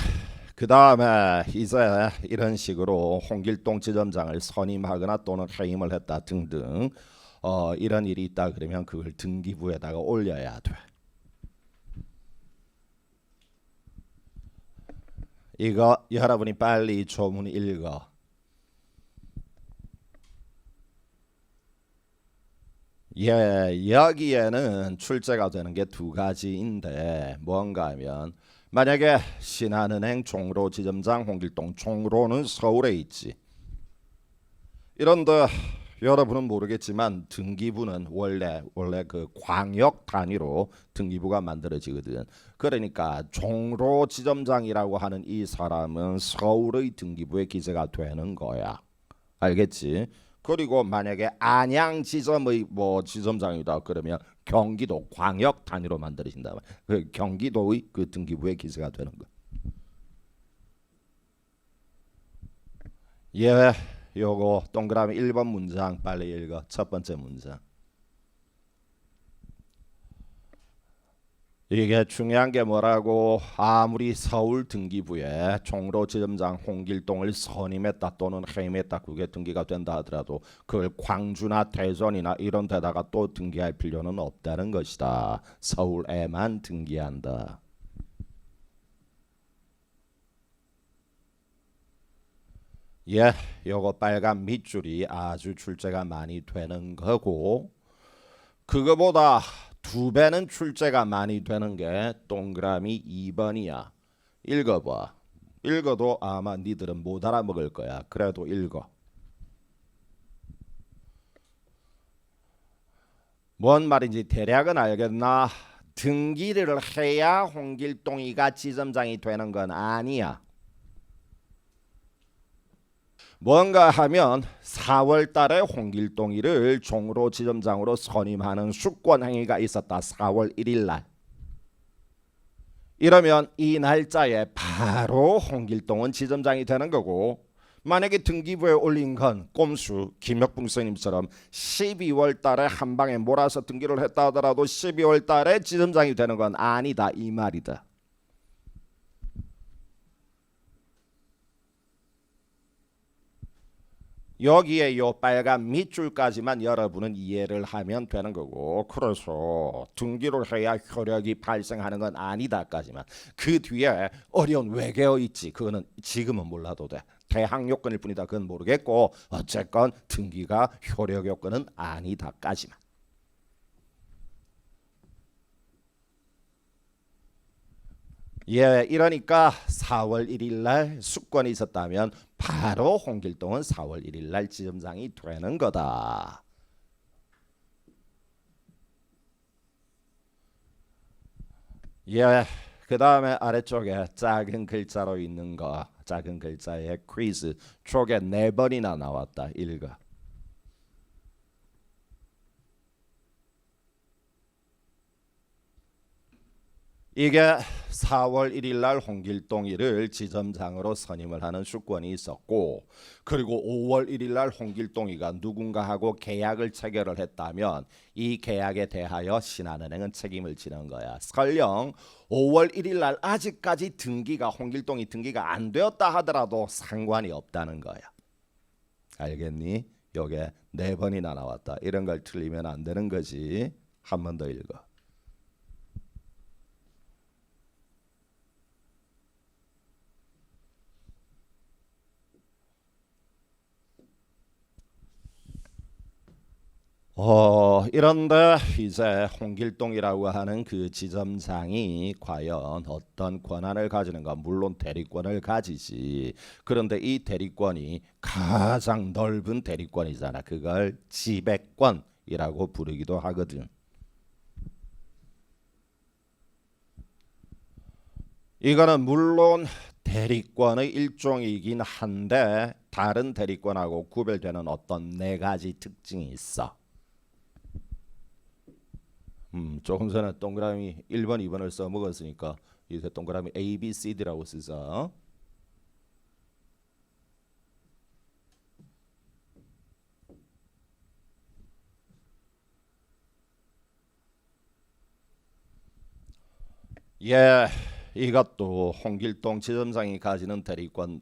그 다음에 이제 이런 식으로 홍길동 지점장을 선임하거나 또는 해임을 했다 등등 이런 일이 있다 그러면 그걸 등기부에다가 올려야 돼. 이거 여러분이 빨리 조문 읽어. 예, 여기에는 출제가 되는 게 두 가지인데 뭔가 하면 만약에 신한은행 종로 지점장 홍길동, 종로는 서울에 있지. 이런데 여러분은 모르겠지만 등기부는 원래 그 광역 단위로 등기부가 만들어지거든. 그러니까 종로 지점장이라고 하는 이 사람은 서울의 등기부에 기재가 되는 거야. 알겠지? 그리고 만약에 안양 지점의 뭐 지점장이다 그러면 경기도 광역 단위로 만들어진다. 그 경기도의 그 등기부에 기재가 되는 거. 예, 요거 동그라미 1번 문장 빨리 읽어. 첫 번째 문장. 이게 중요한 게 뭐라고? 아무리 서울 등기부에 종로 지점장 홍길동을 선임했다 또는 해임했다 그게 등기가 된다 하더라도 그걸 광주나 대전이나 이런 데다가 또 등기할 필요는 없다는 것이다. 서울에만 등기한다. 예, 요거 빨간 밑줄이 아주 출제가 많이 되는 거고, 그거보다 두 배는 출제가 많이 되는 게 동그라미 2번이야. 읽어봐. 읽어도 아마 니들은 못 알아먹을 거야. 그래도 읽어. 뭔 말인지 대략은 알겠나? 등기를 해야 홍길동이가 지점장이 되는 건 아니야. 뭔가 하면 4월 달에 홍길동이를 종로 지점장으로 선임하는 수권 행위가 있었다. 4월 1일 날. 이러면 이 날짜에 바로 홍길동은 지점장이 되는 거고, 만약에 등기부에 올린 건 꼼수 김혁붕 선생님처럼 12월 달에 한 방에 몰아서 등기를 했다 하더라도 12월 달에 지점장이 되는 건 아니다 이 말이다. 여기에 요 빨간 밑줄까지만 여러분은 이해를 하면 되는 거고, 그래서 등기를 해야 효력이 발생하는 건 아니다까지만. 그 뒤에 어려운 외계어 있지. 그거는 지금은 몰라도 돼. 대항 요건일 뿐이다. 그건 모르겠고 어쨌건 등기가 효력 요건은 아니다까지만. 예, 이러니까 4월 1일 날 수권이 있었다면 바로 홍길동은 4월 1일 날 지점장이 되는 거다. 예, 그 다음에 아래쪽에 작은 글자로 있는 거, 작은 글자에 퀴즈 쪽에 4번이나 나왔다. 읽어. 이게 4월 1일 날 홍길동이를 지점장으로 선임을 하는 주권이 있었고, 그리고 5월 1일 날 홍길동이가 누군가하고 계약을 체결을 했다면 이 계약에 대하여 신한은행은 책임을 지는 거야. 설령 5월 1일 날 아직까지 홍길동이 등기가 안 되었다 하더라도 상관이 없다는 거야. 알겠니? 요게 4번이나 나왔다. 이런 걸 틀리면 안 되는 거지. 한 번 더 읽어. 이런데 이제 홍길동이라고 하는 그 지점장이 과연 어떤 권한을 가지는가? 물론 대리권을 가지지. 그런데 이 대리권이 가장 넓은 대리권이잖아. 그걸 지배권이라고 부르기도 하거든. 이거는 물론 대리권의 일종이긴 한데 다른 대리권하고 구별되는 어떤 4가지 특징이 있어. 조금 전에 동그라미 1번, 2번을 써먹었으니까 이제 동그라미 A, B, C, D라고 쓰자. 예, 이것도 홍길동 지점장이 가지는 대리권,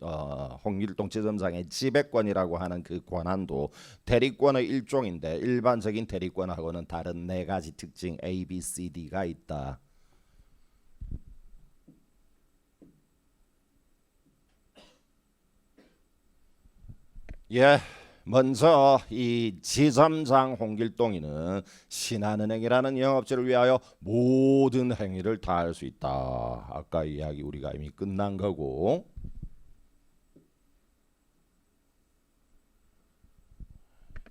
홍길동 지점장의 지배권이라고 하는 그 권한도 대리권의 일종인데 일반적인 대리권하고는 다른 4가지 특징 A, B, C, D가 있다. 예, 먼저 이 지점장 홍길동이는 신한은행이라는 영업체를 위하여 모든 행위를 다 할 수 있다. 아까 이야기 우리가 이미 끝난 거고.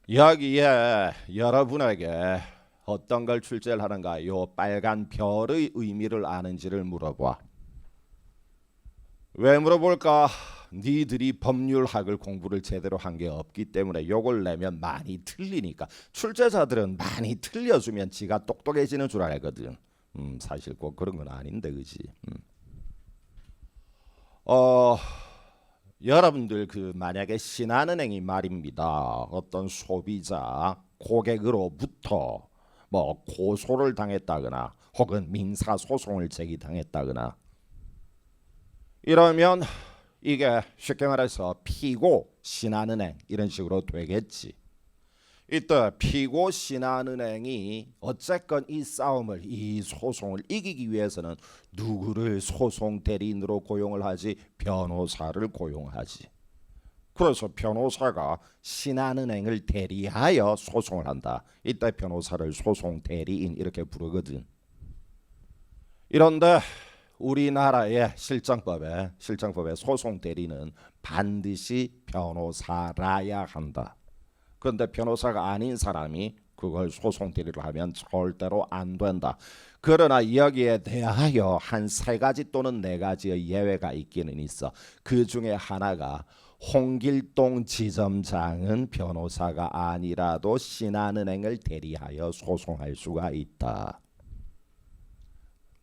여기에 여러분에게 어떤 걸 출제를 하는가? 요 빨간 별의 의미를 아는지를 물어봐. 왜 물어볼까? 니들이 법률학을 공부를 제대로 한 게 없기 때문에 요걸 내면 많이 틀리니까. 출제자들은 많이 틀려주면 지가 똑똑해지는 줄 알거든. 사실 꼭 그런 건 아닌데, 그지? 여러분들 그 만약에 신한은행이 말입니다. 어떤 소비자 고객으로부터 뭐 고소를 당했다거나 혹은 민사 소송을 제기당했다거나 이러면 이게 쉽게 말해서 피고 신한은행 이런 식으로 되겠지. 이때 피고 신한은행이 어쨌건 이 싸움을, 이 소송을 이기기 위해서는 누구를 소송 대리인으로 고용을 하지? 변호사를 고용하지. 그래서 변호사가 신한은행을 대리하여 소송을 한다. 이때 변호사를 소송 대리인 이렇게 부르거든. 이런데 우리나라의 실정법에 소송 대리는 반드시 변호사라야 한다. 그런데 변호사가 아닌 사람이 그걸 소송 대리를 하면 절대로 안 된다. 그러나 여기에 대하여 한 3가지 또는 4가지의 예외가 있기는 있어. 그 중에 하나가 홍길동 지점장은 변호사가 아니라도 신한은행을 대리하여 소송할 수가 있다.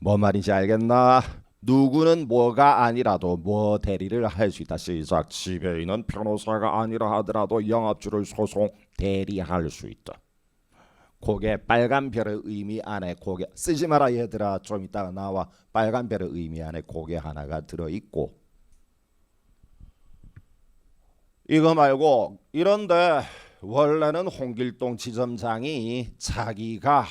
뭐 말인지 알겠나? 누구는 뭐가 아니라도 뭐 대리를 할 수 있다. 시작. 지배인은 변호사가 아니라 하더라도 영업주를 소송 대리할 수 있다. 그게 빨간 별의 의미 안에 그게 쓰지 마라 얘들아. 좀 이따가 나와. 빨간 별의 의미 안에 그게 하나가 들어있고. 이거 말고 이런데 원래는 홍길동 지점장이 자기가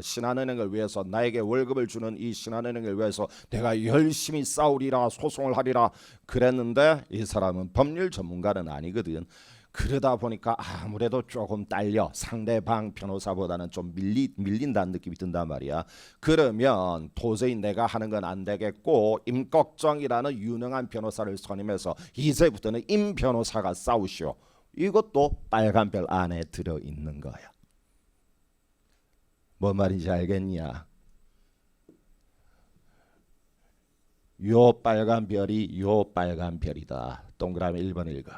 신한은행을 위해서 나에게 월급을 주는 이 신한은행을 위해서 내가 열심히 싸우리라 소송을 하리라 그랬는데 이 사람은 법률 전문가는 아니거든. 그러다 보니까 아무래도 조금 딸려. 상대방 변호사보다는 좀 밀린다는 느낌이 든단 말이야. 그러면 도저히 내가 하는 건 안 되겠고 임꺽정이라는 유능한 변호사를 선임해서 이제부터는 임 변호사가 싸우시오. 이것도 빨간 별 안에 들어있는 거야. 뭐 말인지 알겠냐? 요 빨간 별이 요 빨간 별이다. 동그라미 1번 읽어.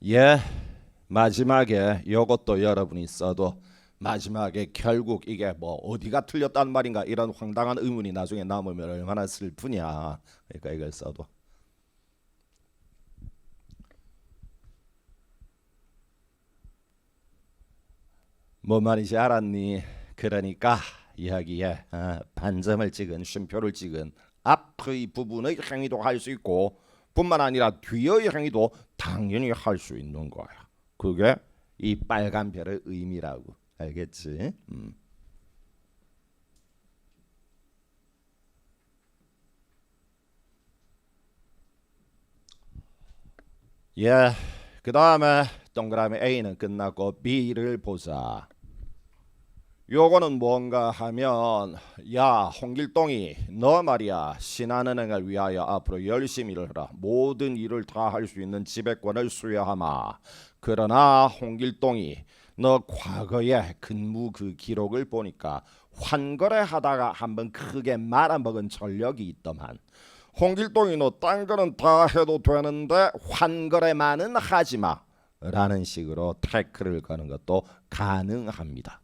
예, 마지막에 요것도 여러분이 써도 마지막에 결국 이게 뭐 어디가 틀렸단 말인가 이런 황당한 의문이 나중에 남으면 얼마나 슬프냐. 그러니까 이걸 써도 뭔 말인지 알았니? 그러니까 여기에 반점을 찍은 쉼표를 찍은 앞의 부분의 행위도 할 수 있고 뿐만 아니라 뒤의 행위도 당연히 할 수 있는 거야. 그게 이 빨간 별의 의미라고. 알겠지? 예. 그 다음에 동그라미 A는 끝났고 B를 보자. 요거는 뭔가 하면 야 홍길동이 너 말이야 신한은행을 위하여 앞으로 열심히 일을 해라. 모든 일을 다 할 수 있는 지배권을 수여하마. 그러나 홍길동이 너 과거에 근무 그 기록을 보니까 환거래하다가 한번 크게 말아먹은 전력이 있더만. 홍길동이 너 딴 거는 다 해도 되는데 환거래만은 하지마 라는 식으로 태클을 거는 것도 가능합니다.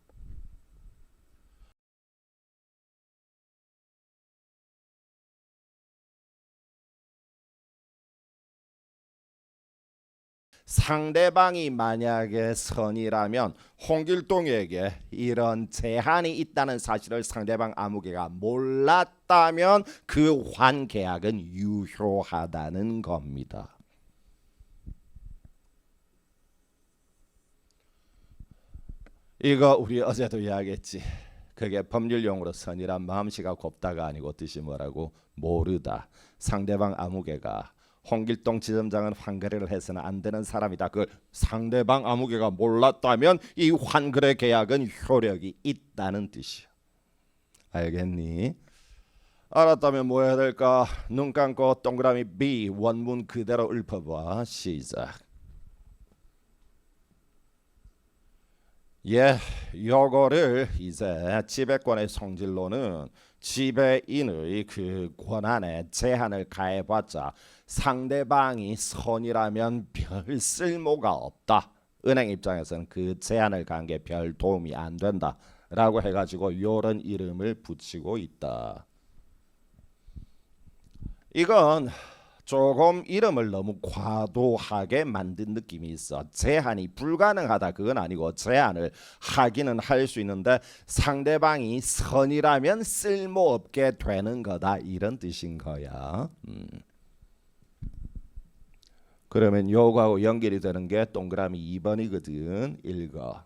상대방이 만약에 선이라면 홍길동에게 이런 제한이 있다는 사실을 상대방 아무개가 몰랐다면 그 환계약은 유효하다는 겁니다. 이거 우리 어제도 이야기했지. 그게 법률용어로 선이란 마음씨가 곱다가 아니고 뜻이 뭐라고? 모르다. 상대방 아무개가 홍길동 지점장은 환거래를 해서는 안 되는 사람이다. 그걸 상대방 아무개가 몰랐다면 이 환거래 계약은 효력이 있다는 뜻이야. 알겠니? 알았다면 뭐 해야 될까? 눈 감고 동그라미 B 원문 그대로 읊어봐. 시작. 예, 요거를 이제 지배권의 성질로는 지배인의 그 권한에 제한을 가해봤자 상대방이 선이라면 별 쓸모가 없다. 은행 입장에서는 그 제한을 가한 게 별 도움이 안 된다라고 해가지고 요런 이름을 붙이고 있다. 이건 조금 이름을 너무 과도하게 만든 느낌이 있어. 제한이 불가능하다 그건 아니고 제한을 하기는 할 수 있는데 상대방이 선이라면 쓸모없게 되는 거다 이런 뜻인 거야. 그러면 요거하고 연결이 되는 게 동그라미 2번이거든. 읽어.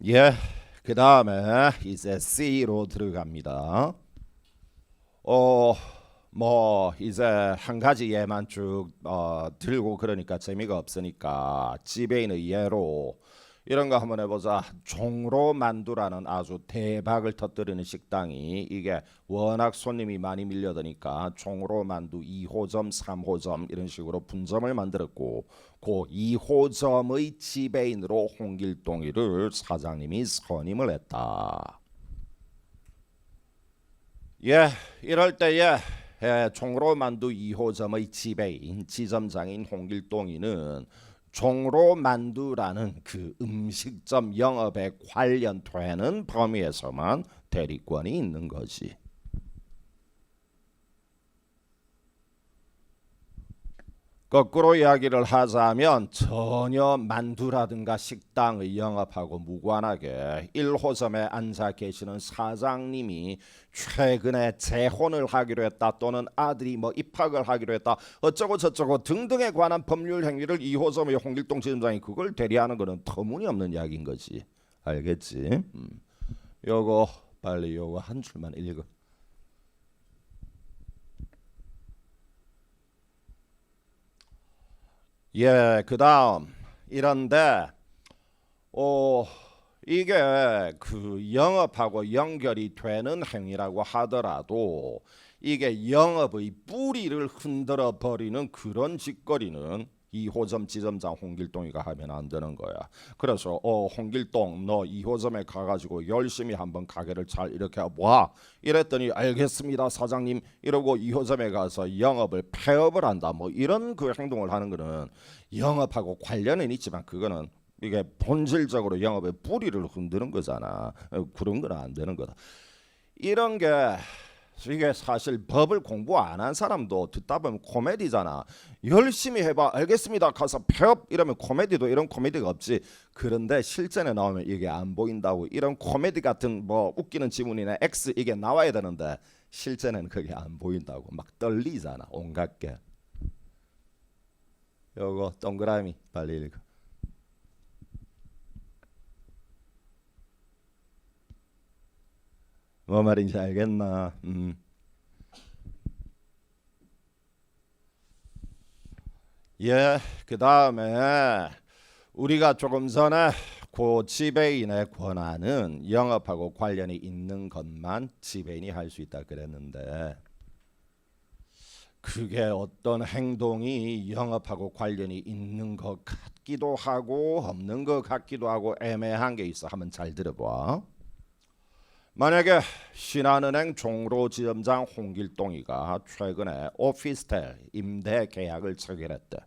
예, 그 다음에 이제 C로 들어갑니다. 뭐 이제 한 가지 예만 쭉 들고 그러니까 재미가 없으니까 지배인의 예로 이런 거 한번 해보자. 종로 만두라는 아주 대박을 터뜨리는 식당이 이게 워낙 손님이 많이 밀려드니까 종로 만두 2호점, 3호점 이런 식으로 분점을 만들었고 그 2호점의 지배인으로 홍길동이를 사장님이 선임을 했다. 예, 이럴 때에 종로 만두 2호점의 지배인 지점장인 홍길동이는 종로 만두라는 그 음식점 영업에 관련되는 범위에서만 대리권이 있는 거지. 거꾸로 이야기를 하자면 전혀 만두라든가 식당의 영업하고 무관하게 1호점에 앉아 계시는 사장님이 최근에 재혼을 하기로 했다 또는 아들이 뭐 입학을 하기로 했다 어쩌고 저쩌고 등등에 관한 법률 행위를 2호점의 홍길동 지점장이 그걸 대리하는 거는 터무니없는 이야기인 거지. 알겠지? 요거 빨리 요거 한 줄만 읽어. 예, 그다음 이런데 이게 그 영업하고 연결이 되는 행위라고 하더라도 이게 영업의 뿌리를 흔들어 버리는 그런 짓거리는 2호점 지점장 홍길동이가 하면 안 되는 거야. 그래서 홍길동 너 2호점에 가가지고 열심히 한번 가게를 잘 이렇게 봐. 이랬더니 알겠습니다 사장님 이러고 2호점에 가서 영업을 폐업을 한다. 뭐 이런 그 행동을 하는 거는 영업하고 관련은 있지만 그거는 이게 본질적으로 영업의 뿌리를 흔드는 거잖아. 그런 건 안 되는 거다. 이런 게 이게 사실 법을 공부 안 한 사람도 듣다 보면 코미디잖아. 열심히 해봐. 알겠습니다. 가서 폐업 이러면 코미디도 이런 코미디가 없지. 그런데 실전에 나오면 이게 안 보인다고. 이런 코미디 같은 뭐 웃기는 지문이나 X 이게 나와야 되는데 실전에는 그게 안 보인다고. 막 떨리잖아. 온갖 게. 요거 동그라미 빨리 읽어. 뭐 말인지 알겠나? 예, 그 다음에 우리가 조금 전에 그 지배인의 권한은 영업하고 관련이 있는 것만 지배인이 할 수 있다 그랬는데 그게 어떤 행동이 영업하고 관련이 있는 것 같기도 하고 없는 것 같기도 하고 애매한 게 있어. 한번 잘 들어봐. 만약에 신한은행 종로지점장 홍길동이가 최근에 오피스텔 임대 계약을 체결했대.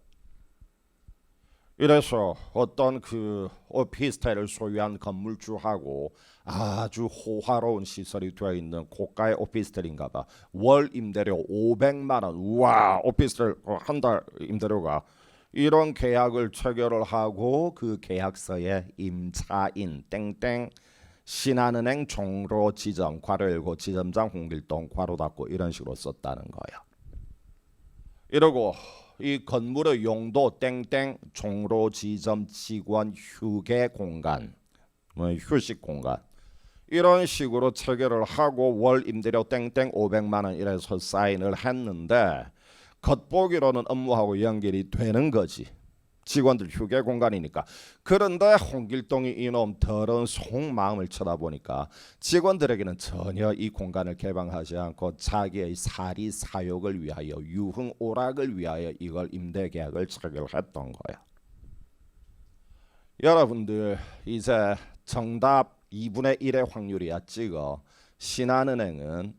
이래서 어떤 그 오피스텔을 소유한 건물주하고 아주 호화로운 시설이 되어 있는 고가의 오피스텔인가 봐. 월 임대료 500만 원. 우와, 오피스텔 한 달 임대료가. 이런 계약을 체결을 하고 그 계약서에 임차인 땡땡 신한은행 종로 지점 괄호 열고 지점장 홍길동 괄호 닫고 이런 식으로 썼다는 거야. 이러고 이 건물의 용도 땡땡 종로 지점 직원 휴게 공간, 뭐 휴식 공간 이런 식으로 체결을 하고 월 임대료 땡땡 500만 원 이래서 사인을 했는데 겉보기로는 업무하고 연결이 되는 거지. 직원들 휴게 공간이니까. 그런데 홍길동이 이놈 더러운 속마음을 쳐다보니까 직원들에게는 전혀 이 공간을 개방하지 않고 자기의 사리 사욕을 위하여 유흥 오락을 위하여 이걸 임대 계약을 체결했던 거야. 여러분들 이제 정답 2분의 1의 확률이야 찍어. 신한은행은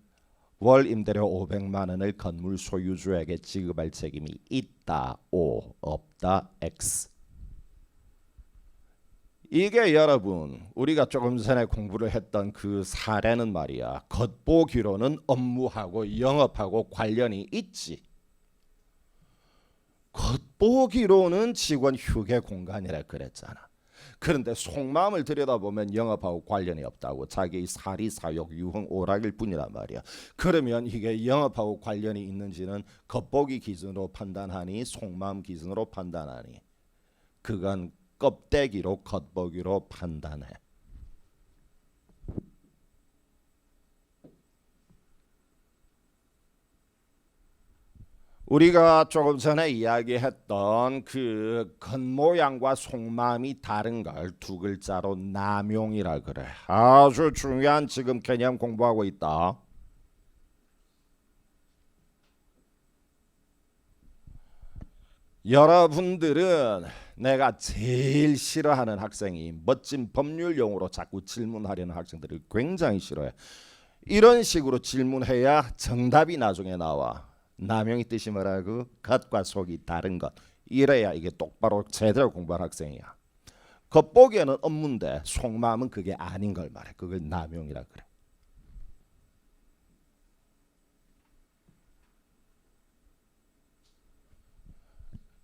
월 임대료 500만 원을 건물 소유주에게 지급할 책임이 있다. O 없다. X. 이게 여러분 우리가 조금 전에 공부를 했던 그 사례는 말이야. 겉보기로는 업무하고 영업하고 관련이 있지. 겉보기로는 직원 휴게 공간이라 그랬잖아. 그런데 속마음을 들여다보면 영업하고 관련이 없다고. 자기의 사리 사욕 유흥 오락일 뿐이란 말이야. 그러면 이게 영업하고 관련이 있는지는 겉보기 기준으로 판단하니 속마음 기준으로 판단하니 그건 껍데기로 겉보기로 판단해. 우리가 조금 전에 이야기했던 그 겉모양과 속마음이 다른 걸 두 글자로 남용이라 그래. 아주 중요한 지금 개념 공부하고 있다. 여러분들은 내가 제일 싫어하는 학생이 멋진 법률 용어로 자꾸 질문하려는 학생들을 굉장히 싫어해. 이런 식으로 질문해야 정답이 나중에 나와. 남용의 뜻이 뭐라고? 겉과 속이 다른 것. 이래야 이게 똑바로 제대로 공부한 학생이야. 겉보기에는 업무인데 속마음은 그게 아닌 걸 말해. 그걸 남용이라 그래.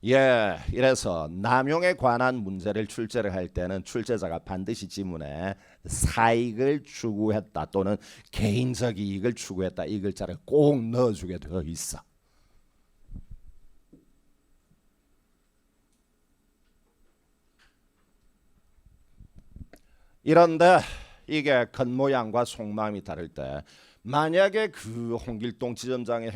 예, 이래서 남용에 관한 문제를 출제를 할 때는 출제자가 반드시 지문에 사익을 추구했다 또는 개인적 이익을 추구했다 이 글자를 꼭 넣어주게 되어 있어. 이런데 이게 겉모양과 속마음이 다를 때 만약에 그 홍길동 지점장의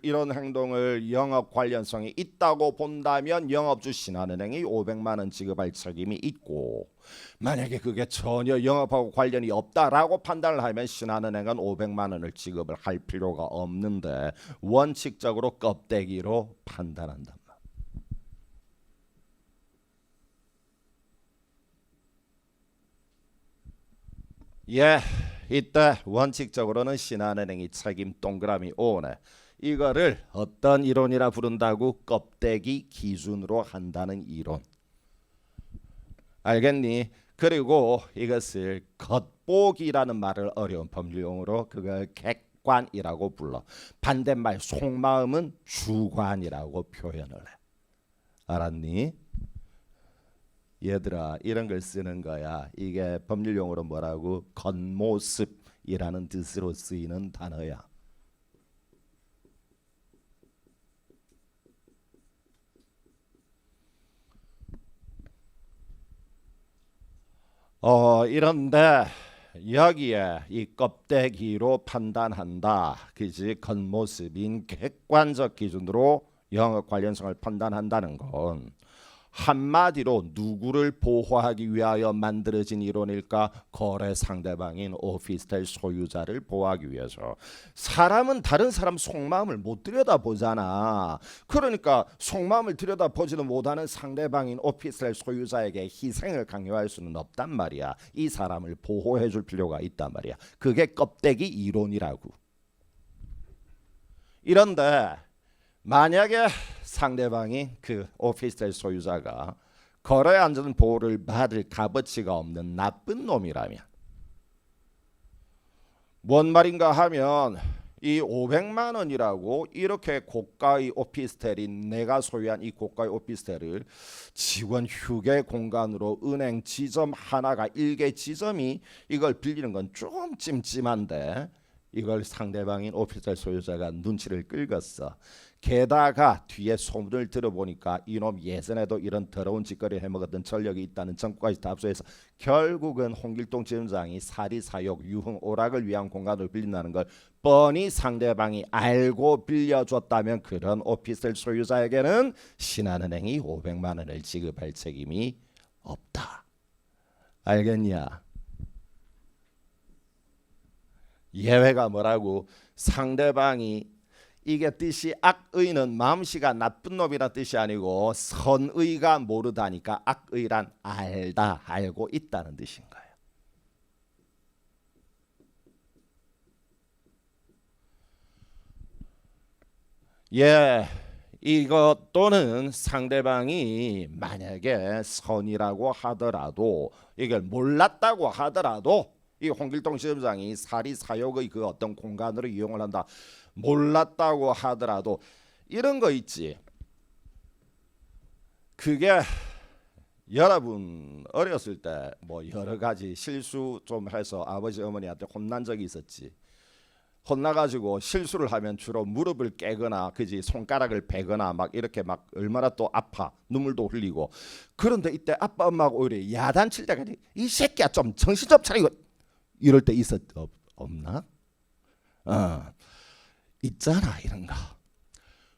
이런 행동을 영업 관련성이 있다고 본다면 영업주 신한은행이 500만 원 지급할 책임이 있고 만약에 그게 전혀 영업하고 관련이 없다라고 판단을 하면 신한은행은 500만 원을 지급을 할 필요가 없는데 원칙적으로 껍데기로 판단한다. 예, 이때 원칙적으로는 신한은행이 책임 동그라미 5네. 이거를 어떤 이론이라 부른다고? 껍데기 기준으로 한다는 이론. 알겠니? 그리고 이것을 겉보기라는 말을 어려운 법률용어로 그걸 객관이라고 불러. 반대말 속마음은 주관이라고 표현을 해. 알았니? 얘들아, 이런 걸 쓰는 거야. 이게 법률용어로 뭐라고? 겉모습이라는 뜻으로 쓰이는 단어야. 이런데 여기에 이 껍데기로 판단한다. 그지? 겉모습인 객관적 기준으로 영업 관련성을 판단한다는 건 한마디로 누구를 보호하기 위하여 만들어진 이론일까? 거래 상대방인 오피스텔 소유자를 보호하기 위해서. 사람은 다른 사람 속마음을 못 들여다보잖아. 그러니까 속마음을 들여다보지도 못하는 상대방인 오피스텔 소유자에게 희생을 강요할 수는 없단 말이야. 이 사람을 보호해 줄 필요가 있단 말이야. 그게 껍데기 이론이라고. 이런데 만약에 상대방이 그 오피스텔 소유자가 거래 안전 보호를 받을 값어치가 없는 나쁜 놈이라면, 뭔 말인가 하면 이 500만 원이라고 이렇게 고가의 오피스텔인 내가 소유한 이 고가의 오피스텔을 직원 휴게 공간으로 은행 지점 하나가 일개 지점이 이걸 빌리는 건 좀 찜찜한데 이걸 상대방인 오피스텔 소유자가 눈치를 끌었어. 게다가 뒤에 소문을 들어보니까 이놈 예전에도 이런 더러운 짓거리를 해먹었던 전력이 있다는 정보까지 답수해서 결국은 홍길동 지점장이 사리사욕 유흥 오락을 위한 공간을 빌린다는 걸 뻔히 상대방이 알고 빌려줬다면 그런 오피스텔 소유자에게는 신한은행이 500만 원을 지급할 책임이 없다. 알겠냐? 예외가 뭐라고? 상대방이 이게 뜻이 악의는 마음씨가 나쁜 놈이란 뜻이 아니고 선의가 모르다니까 악의란 알다, 알고 있다는 뜻인 거예요. 예, 이것 또는 상대방이 만약에 선이라고 하더라도 이걸 몰랐다고 하더라도 이 홍길동 지점장이 사리사욕의 그 어떤 공간으로 이용을 한다. 몰랐다고 하더라도 이런 거 있지. 그게 여러분 어렸을 때 뭐 여러 가지 실수 좀 해서 아버지 어머니한테 혼난 적이 있었지. 혼나가지고 실수를 하면 주로 무릎을 깨거나 그지 손가락을 베거나 막 이렇게 막 얼마나 또 아파 눈물도 흘리고. 그런데 이때 아빠 엄마가 오히려 야단칠 때가 이 새끼야 좀 정신 좀 차리고 이럴 때 없나? 있잖아 이런 거.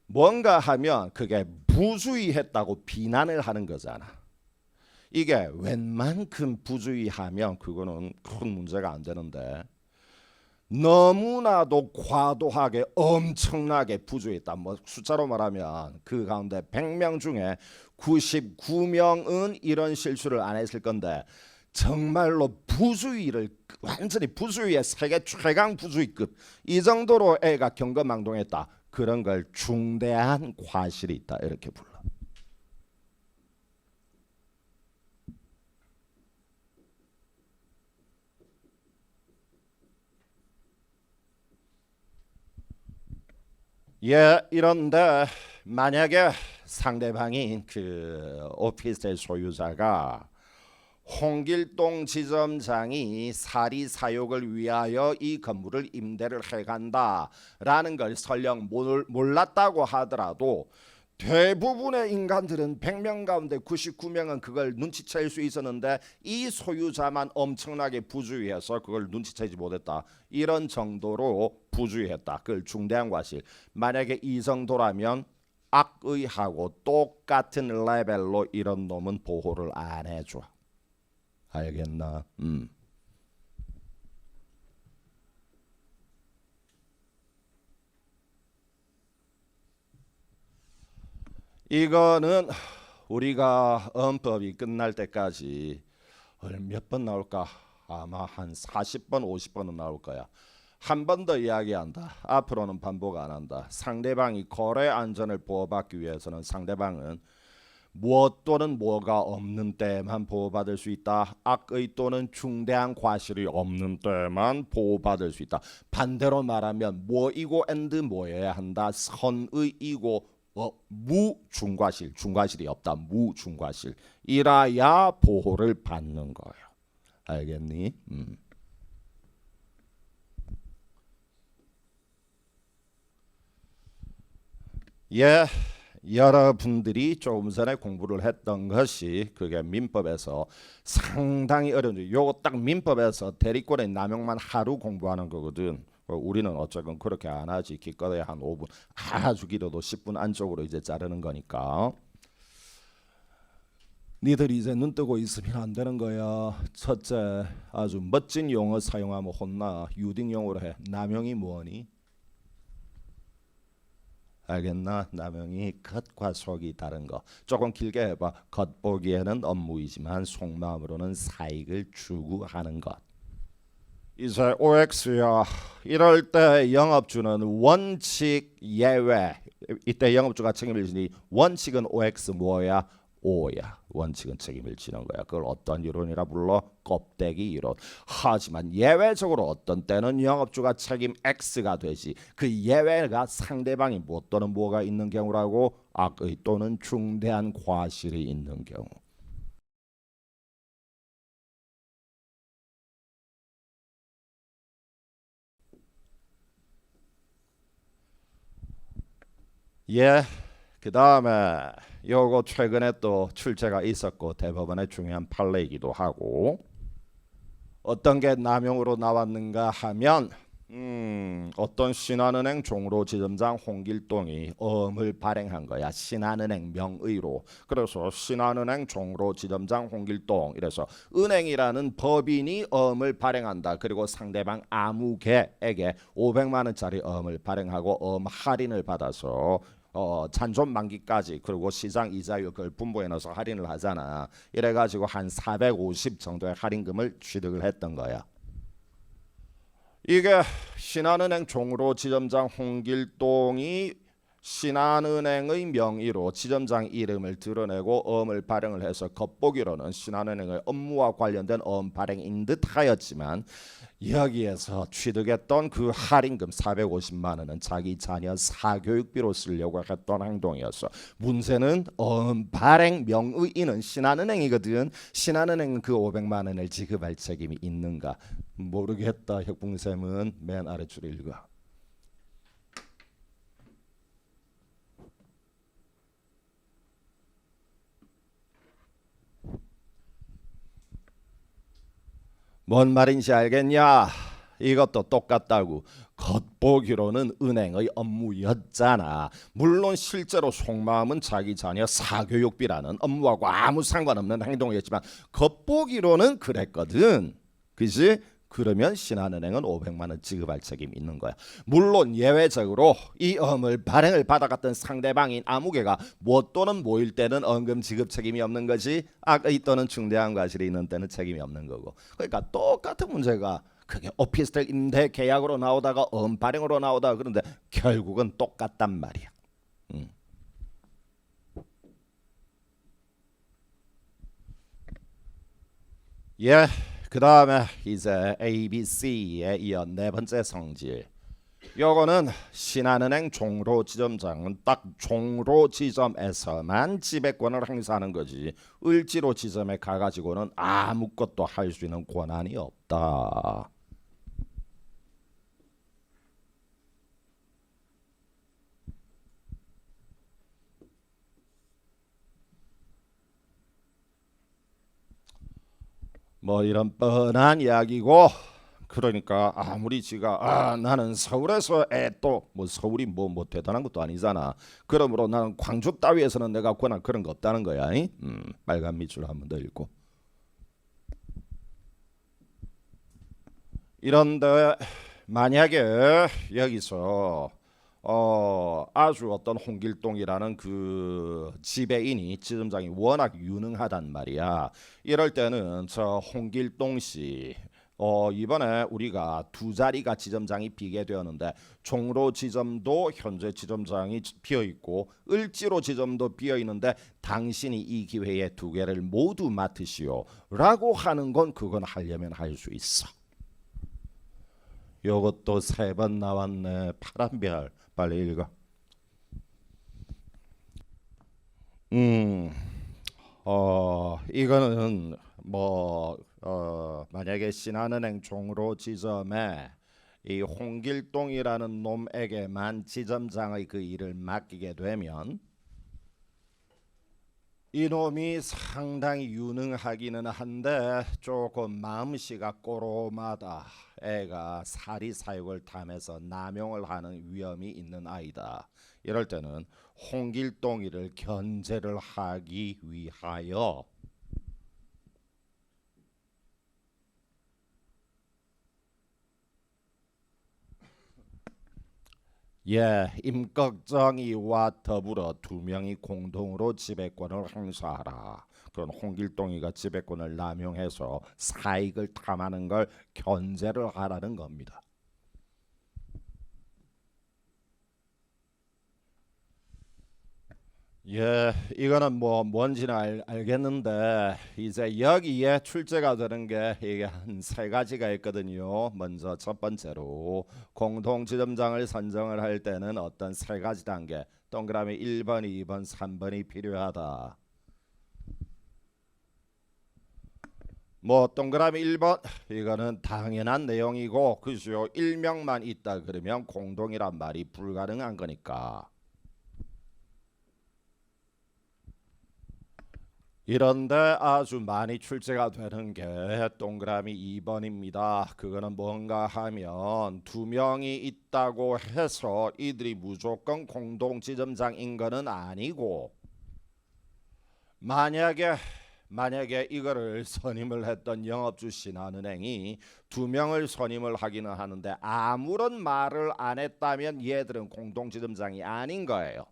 뭔가 하면 그게 부주의했다고 비난을 하는 거잖아. 이게 웬만큼 부주의하면 그거는 큰 문제가 안 되는데 너무나도 과도하게 엄청나게 부주의했다. 뭐 숫자로 말하면 그 가운데 100명 중에 99명은 이런 실수를 안 했을 건데 정말로 부주의를 완전히 부주의의 세계 최강 부주의급 이 정도로 애가 경거망동했다. 그런 걸 중대한 과실이 있다 이렇게 불러. 예, 이런데 만약에 상대방인 그 오피스텔 소유자가 홍길동 지점장이 사리사욕을 위하여 이 건물을 임대를 해간다라는 걸 설령 몰랐다고 하더라도 대부분의 인간들은 100명 가운데 99명은 그걸 눈치챌 수 있었는데 이 소유자만 엄청나게 부주의해서 그걸 눈치채지 못했다. 이런 정도로 부주의했다. 그걸 중대한 과실. 만약에 이 정도라면 악의하고 똑같은 레벨로 이런 놈은 보호를 안 해줘. 알겠나? 이거는 우리가 헌법이 끝날 때까지 몇 번 나올까? 아마 한 40번 50번은 나올 거야. 한 번 더 이야기한다. 앞으로는 반복 안 한다. 상대방이 거래 안전을 보호받기 위해서는 상대방은 무엇 또는 뭐가 없는 때만 보호받을 수 있다. 악의 또는 중대한 과실이 없는 때만 보호받을 수 있다. 반대로 말하면 뭐이고 앤드 뭐여야 한다. 선의이고 무중과실, 중과실이 없다. 무중과실이라야 보호를 받는 거예요. 알겠니? 예. 여러분들이 조금 전에 공부를 했던 것이 그게 민법에서 상당히 어려운 요거 딱 민법에서 대리권의 남용만 하루 공부하는 거거든. 우리는 어쨌건 그렇게 안 하지. 기껏해야 한 5분, 아주 길어도 10분 안쪽으로 이제 자르는 거니까. 니들이 이제 눈 뜨고 있으면 안 되는 거야. 첫째, 아주 멋진 용어 사용하면 혼나. 유딩 용어로 해. 남용이 뭐니? 알겠나? 남용이 겉과 속이 다른 거. 조금 길게 해봐. 겉보기에는 업무이지만 속마음으로는 사익을 추구하는 것. 이제 OX야. 이럴 때 영업주는 원칙 예외. 이때 영업주가 책임을 지니 원칙은 OX 뭐야? O야. 원칙은 책임을 지는 거야. 그걸 어떤 이론이라 불러? 껍데기 이론. 하지만 예외적으로 어떤 때는 영업주가 책임 X가 되지. 그 예외가 상대방이 뭐 또는 뭐가 있는 경우라고? 악의 또는 중대한 과실이 있는 경우. 예. 그 다음에 요거 최근에 또 출제가 있었고 대법원의 중요한 판례이기도 하고 어떤 게 남용으로 나왔는가 하면 어떤 신한은행 종로 지점장 홍길동이 어음을 발행한 거야. 신한은행 명의로. 그래서 신한은행 종로 지점장 홍길동 이래서 은행이라는 법인이 어음을 발행한다. 그리고 상대방 아무개에게 500만 원짜리 어음을 발행하고 어음 할인을 받아서 잔존 만기까지 그리고 시장 이자율 그걸 분모해 넣어서 할인을 하잖아. 이래가지고 한 450 정도의 할인금을 취득을 했던 거야. 이게 신한은행 종로 지점장 홍길동이 신한은행의 명의로 지점장 이름을 드러내고 어음을 발행을 해서 겉보기로는 신한은행의 업무와 관련된 어음 발행인 듯 하였지만 여기에서 취득했던 그 할인금 450만 원은 자기 자녀 사교육비로 쓰려고 했던 행동이었어. 문제는 어음 발행 명의인은 신한은행이거든. 신한은행은 그 500만 원을 지급할 책임이 있는가? 모르겠다. 혁붕쌤은 맨 아래줄 읽어. 뭔 말인지 알겠냐? 이것도 똑같다고. 겉보기로는 은행의 업무였잖아. 물론 실제로 속마음은 자기 자녀 사교육비라는 업무하고 아무 상관없는 행동이었지만 겉보기로는 그랬거든. 그지? 그러면 신한은행은 500만 원 지급할 책임이 있는 거야. 물론 예외적으로 이 어음을 발행을 받아갔던 상대방인 아무개가 뭐 또는 뭐일 때는 언금 지급 책임이 없는 거지. 악의 또는 중대한 과실이 있는 때는 책임이 없는 거고. 그러니까 똑같은 문제가 그게 오피스텔 임대 계약으로 나오다가 어음 발행으로 나오다가 그런데 결국은 똑같단 말이야. 예. 그 다음에 이제 ABC에 이어 네 번째 성질. 요거는 신한은행 종로 지점장은 딱 종로 지점에서만 지배권을 행사하는 거지. 을지로 지점에 가가지고는 아무것도 할 수 있는 권한이 없다. 뭐 이런 뻔한 이야기고 그러니까 아무리 지가 나는 서울에서 또 뭐 서울이 뭐 대단한 것도 아니잖아. 그러므로 나는 광주 따위에서는 내가 권한 그런 거 없다는 거야. 빨간 밑줄 한 번 더 읽고. 이런데 만약에 여기서 아주 어떤 홍길동이라는 그 지배인이 지점장이 워낙 유능하단 말이야. 이럴 때는 저 홍길동 씨 이번에 우리가 두 자리가 지점장이 비게 되었는데 종로 지점도 현재 지점장이 비어 있고 을지로 지점도 비어 있는데 당신이 이 기회에 두 개를 모두 맡으시오라고 하는 건 그건 하려면 할 수 있어. 요것도 세 번 나왔네. 파란별 빨리 읽어. 이거는 만약에 신한은행 종로 지점에 이 홍길동이라는 놈에게만 지점장의 그 일을 맡기게 되면 이놈이 상당히 유능하기는 한데 조금 마음씨가 꼬롬하다. 애가 사리사욕을 탐해서 남용을 하는 위험이 있는 아이다. 이럴 때는 홍길동이를 견제를 하기 위하여 임꺽정이와 더불어 두 명이 공동으로 지배권을 행사하라. 그런 홍길동이가 지배권을 남용해서 사익을 탐하는 걸 견제를 하라는 겁니다. 이거는 뭔지는 알겠는데 이제 여기에 출제가 되는 게 이게 한 세 가지가 있거든요. 먼저 첫 번째로 공동지점장을 선정을 할 때는 어떤 세 가지 단계, 동그라미 1번, 2번, 3번이 필요하다. 동그라미 1번 이거는 당연한 내용이고 그죠. 일명만 있다 그러면 공동이란 말이 불가능한 거니까. 이런데 아주 많이 출제가 되는 게 동그라미 2번입니다. 그거는 뭔가 하면 두 명이 있다고 해서 이들이 무조건 공동지점장인 거는 아니고 만약에 이거를 선임을 했던 영업주 신한은행이 두 명을 선임을 하기는 하는데 아무런 말을 안 했다면 얘들은 공동지점장이 아닌 거예요.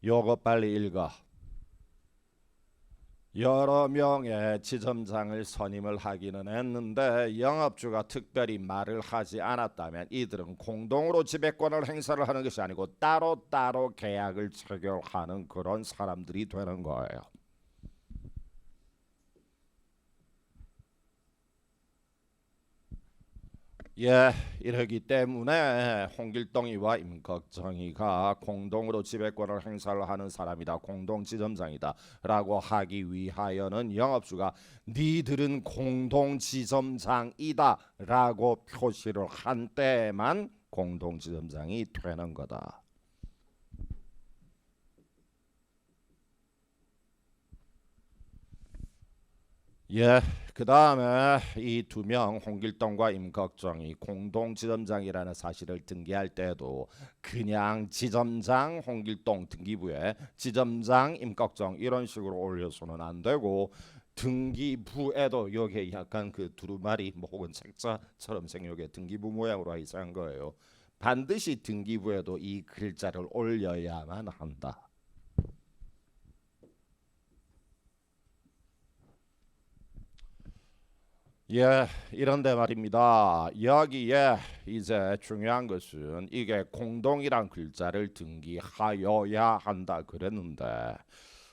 요거 빨리 읽어. 여러 명의 지점장을 선임을 하기는 했는데 영업주가 특별히 말을 하지 않았다면 이들은 공동으로 지배권을 행사를 하는 것이 아니고 따로따로 계약을 체결하는 그런 사람들이 되는 거예요. 이러기 때문에 홍길동이와 임꺽정이가 공동으로 지배권을 행사를 하는 사람이다. 공동지점장이다 라고 하기 위하여는 영업주가 니들은 공동지점장이다 라고 표시를 한 때만 공동지점장이 되는 거다. 그 다음에 이 두 명 홍길동과 임꺽정이 공동지점장이라는 사실을 등기할 때도 그냥 지점장 홍길동 등기부에 지점장 임꺽정 이런 식으로 올려서는 안 되고 등기부에도 여기에 약간 그 두루마리 혹은 책자처럼 생긴 등기부 모양으로 이상한 거예요. 반드시 등기부에도 이 글자를 올려야만 한다. 이런데 말입니다. 여기에 이제 중요한 것은 이게 공동이란 글자를 등기하여야 한다 그랬는데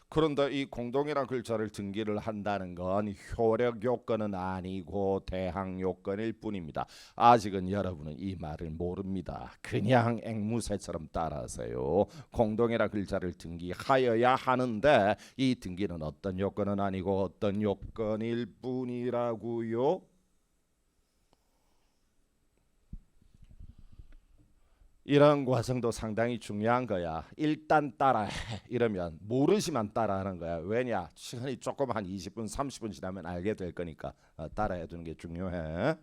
그런데 이 공동이란 글자를 등기를 한다는 건 효력 요건은 아니고 대항 요건일 뿐입니다. 아직은 여러분은 이 말을 모릅니다. 그냥 앵무새처럼 따라하세요. 공동이란 글자를 등기하여야 하는데 이 등기는 어떤 요건은 아니고 어떤 요건일 뿐이라고요. 이런 과정도 상당히 중요한 거야. 일단 따라해 이러면 모르시만 따라하는 거야. 왜냐? 시간이 조금 한 20분 30분 지나면 알게 될 거니까 따라해 두는 게 중요해.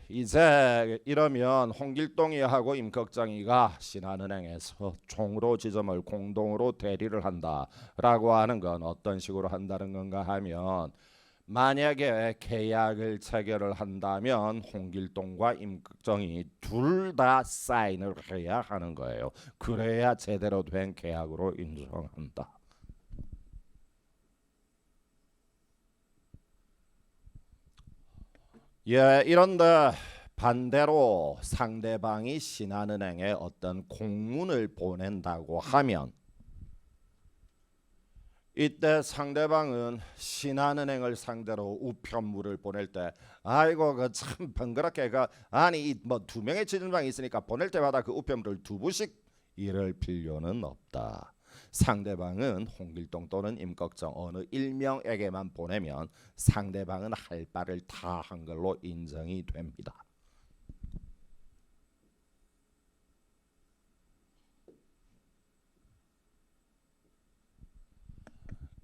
이제 이러면 홍길동이하고 임꺽정이가 신한은행에서 종로 지점을 공동으로 대리를 한다라고 하는 건 어떤 식으로 한다는 건가 하면 만약에 계약을 체결을 한다면 홍길동과 임꺽정이 둘 다 사인을 해야 하는 거예요. 그래야 제대로 된 계약으로 인정한다. 예, 이런데 반대로 상대방이 신한은행에 어떤 공문을 보낸다고 하면 이때 상대방은 신한은행을 상대로 우편물을 보낼 때 아이고 그 참 번거롭게 그 아니 뭐 두 명의 지점장이 있으니까 보낼 때마다 그 우편물을 두 부씩 이럴 필요는 없다. 상대방은 홍길동 또는 임꺽정 어느 일명에게만 보내면 상대방은 할 바를 다 한 걸로 인정이 됩니다.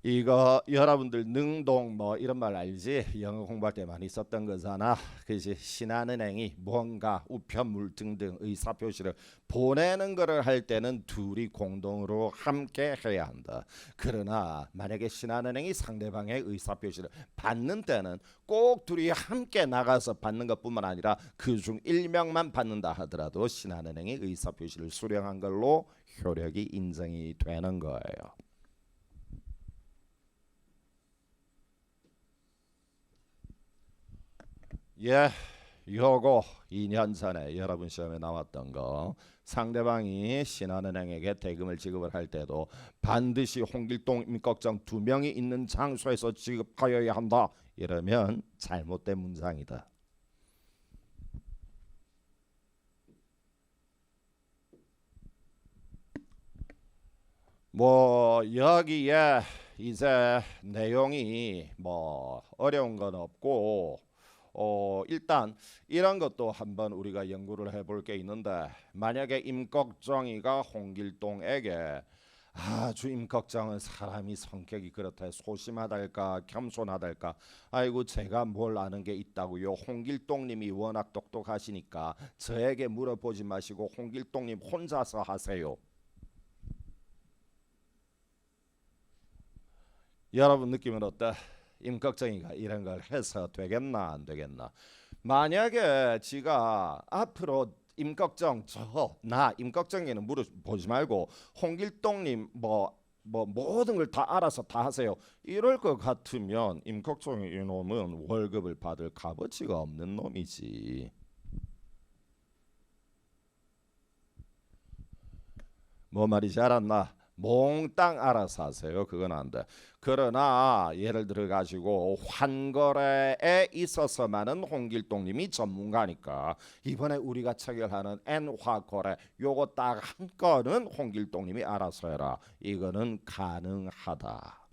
이거 여러분들 능동 뭐 이런 말 알지? 영어 공부할 때 많이 썼던 거잖아. 그지? 신한은행이 뭔가 우편물 등등 의사표시를 보내는 거를 할 때는 둘이 공동으로 함께 해야 한다. 그러나 만약에 신한은행이 상대방의 의사표시를 받는 때는 꼭 둘이 함께 나가서 받는 것뿐만 아니라 그중 일명만 받는다 하더라도 신한은행이 의사표시를 수령한 걸로 효력이 인정이 되는 거예요. 예, 요거 2년 전에 여러분 시험에 나왔던 거 상대방이 신한은행에게 대금을 지급을 할 때도 반드시 홍길동, 임꺽정 두 명이 있는 장소에서 지급하여야 한다. 이러면 잘못된 문장이다. 뭐 여기에 이제 내용이 뭐 어려운 건 없고 일단 이런 것도 한번 우리가 연구를 해볼 게 있는데 만약에 임꺽정이가 홍길동에게 아주 임꺽정은 사람이 성격이 그렇다 소심하달까 겸손하달까 아이고 제가 뭘 아는 게 있다고요. 홍길동님이 워낙 똑똑하시니까 저에게 물어보지 마시고 홍길동님 혼자서 하세요. 여러분 느낌은 어때? 임꺽정이가 이런 걸 해서 되겠나 안 되겠나? 만약에 지가 앞으로 임꺽정 나 임꺽정에는 물어보지 말고 홍길동님 뭐 모든 걸 다 알아서 다 하세요. 이럴 것 같으면 임꺽정이 이놈은 월급을 받을 값어치가 없는 놈이지. 뭐 말이지 알았나? 몽땅 알아서 하세요. 그건 안 돼. 그러나 예를 들어 가지고 환거래에 있어서만은 홍길동님이 전문가니까 이번에 우리가 체결하는 N화거래 요거 딱 한 건은 홍길동님이 알아서 해라. 이거는 가능하다.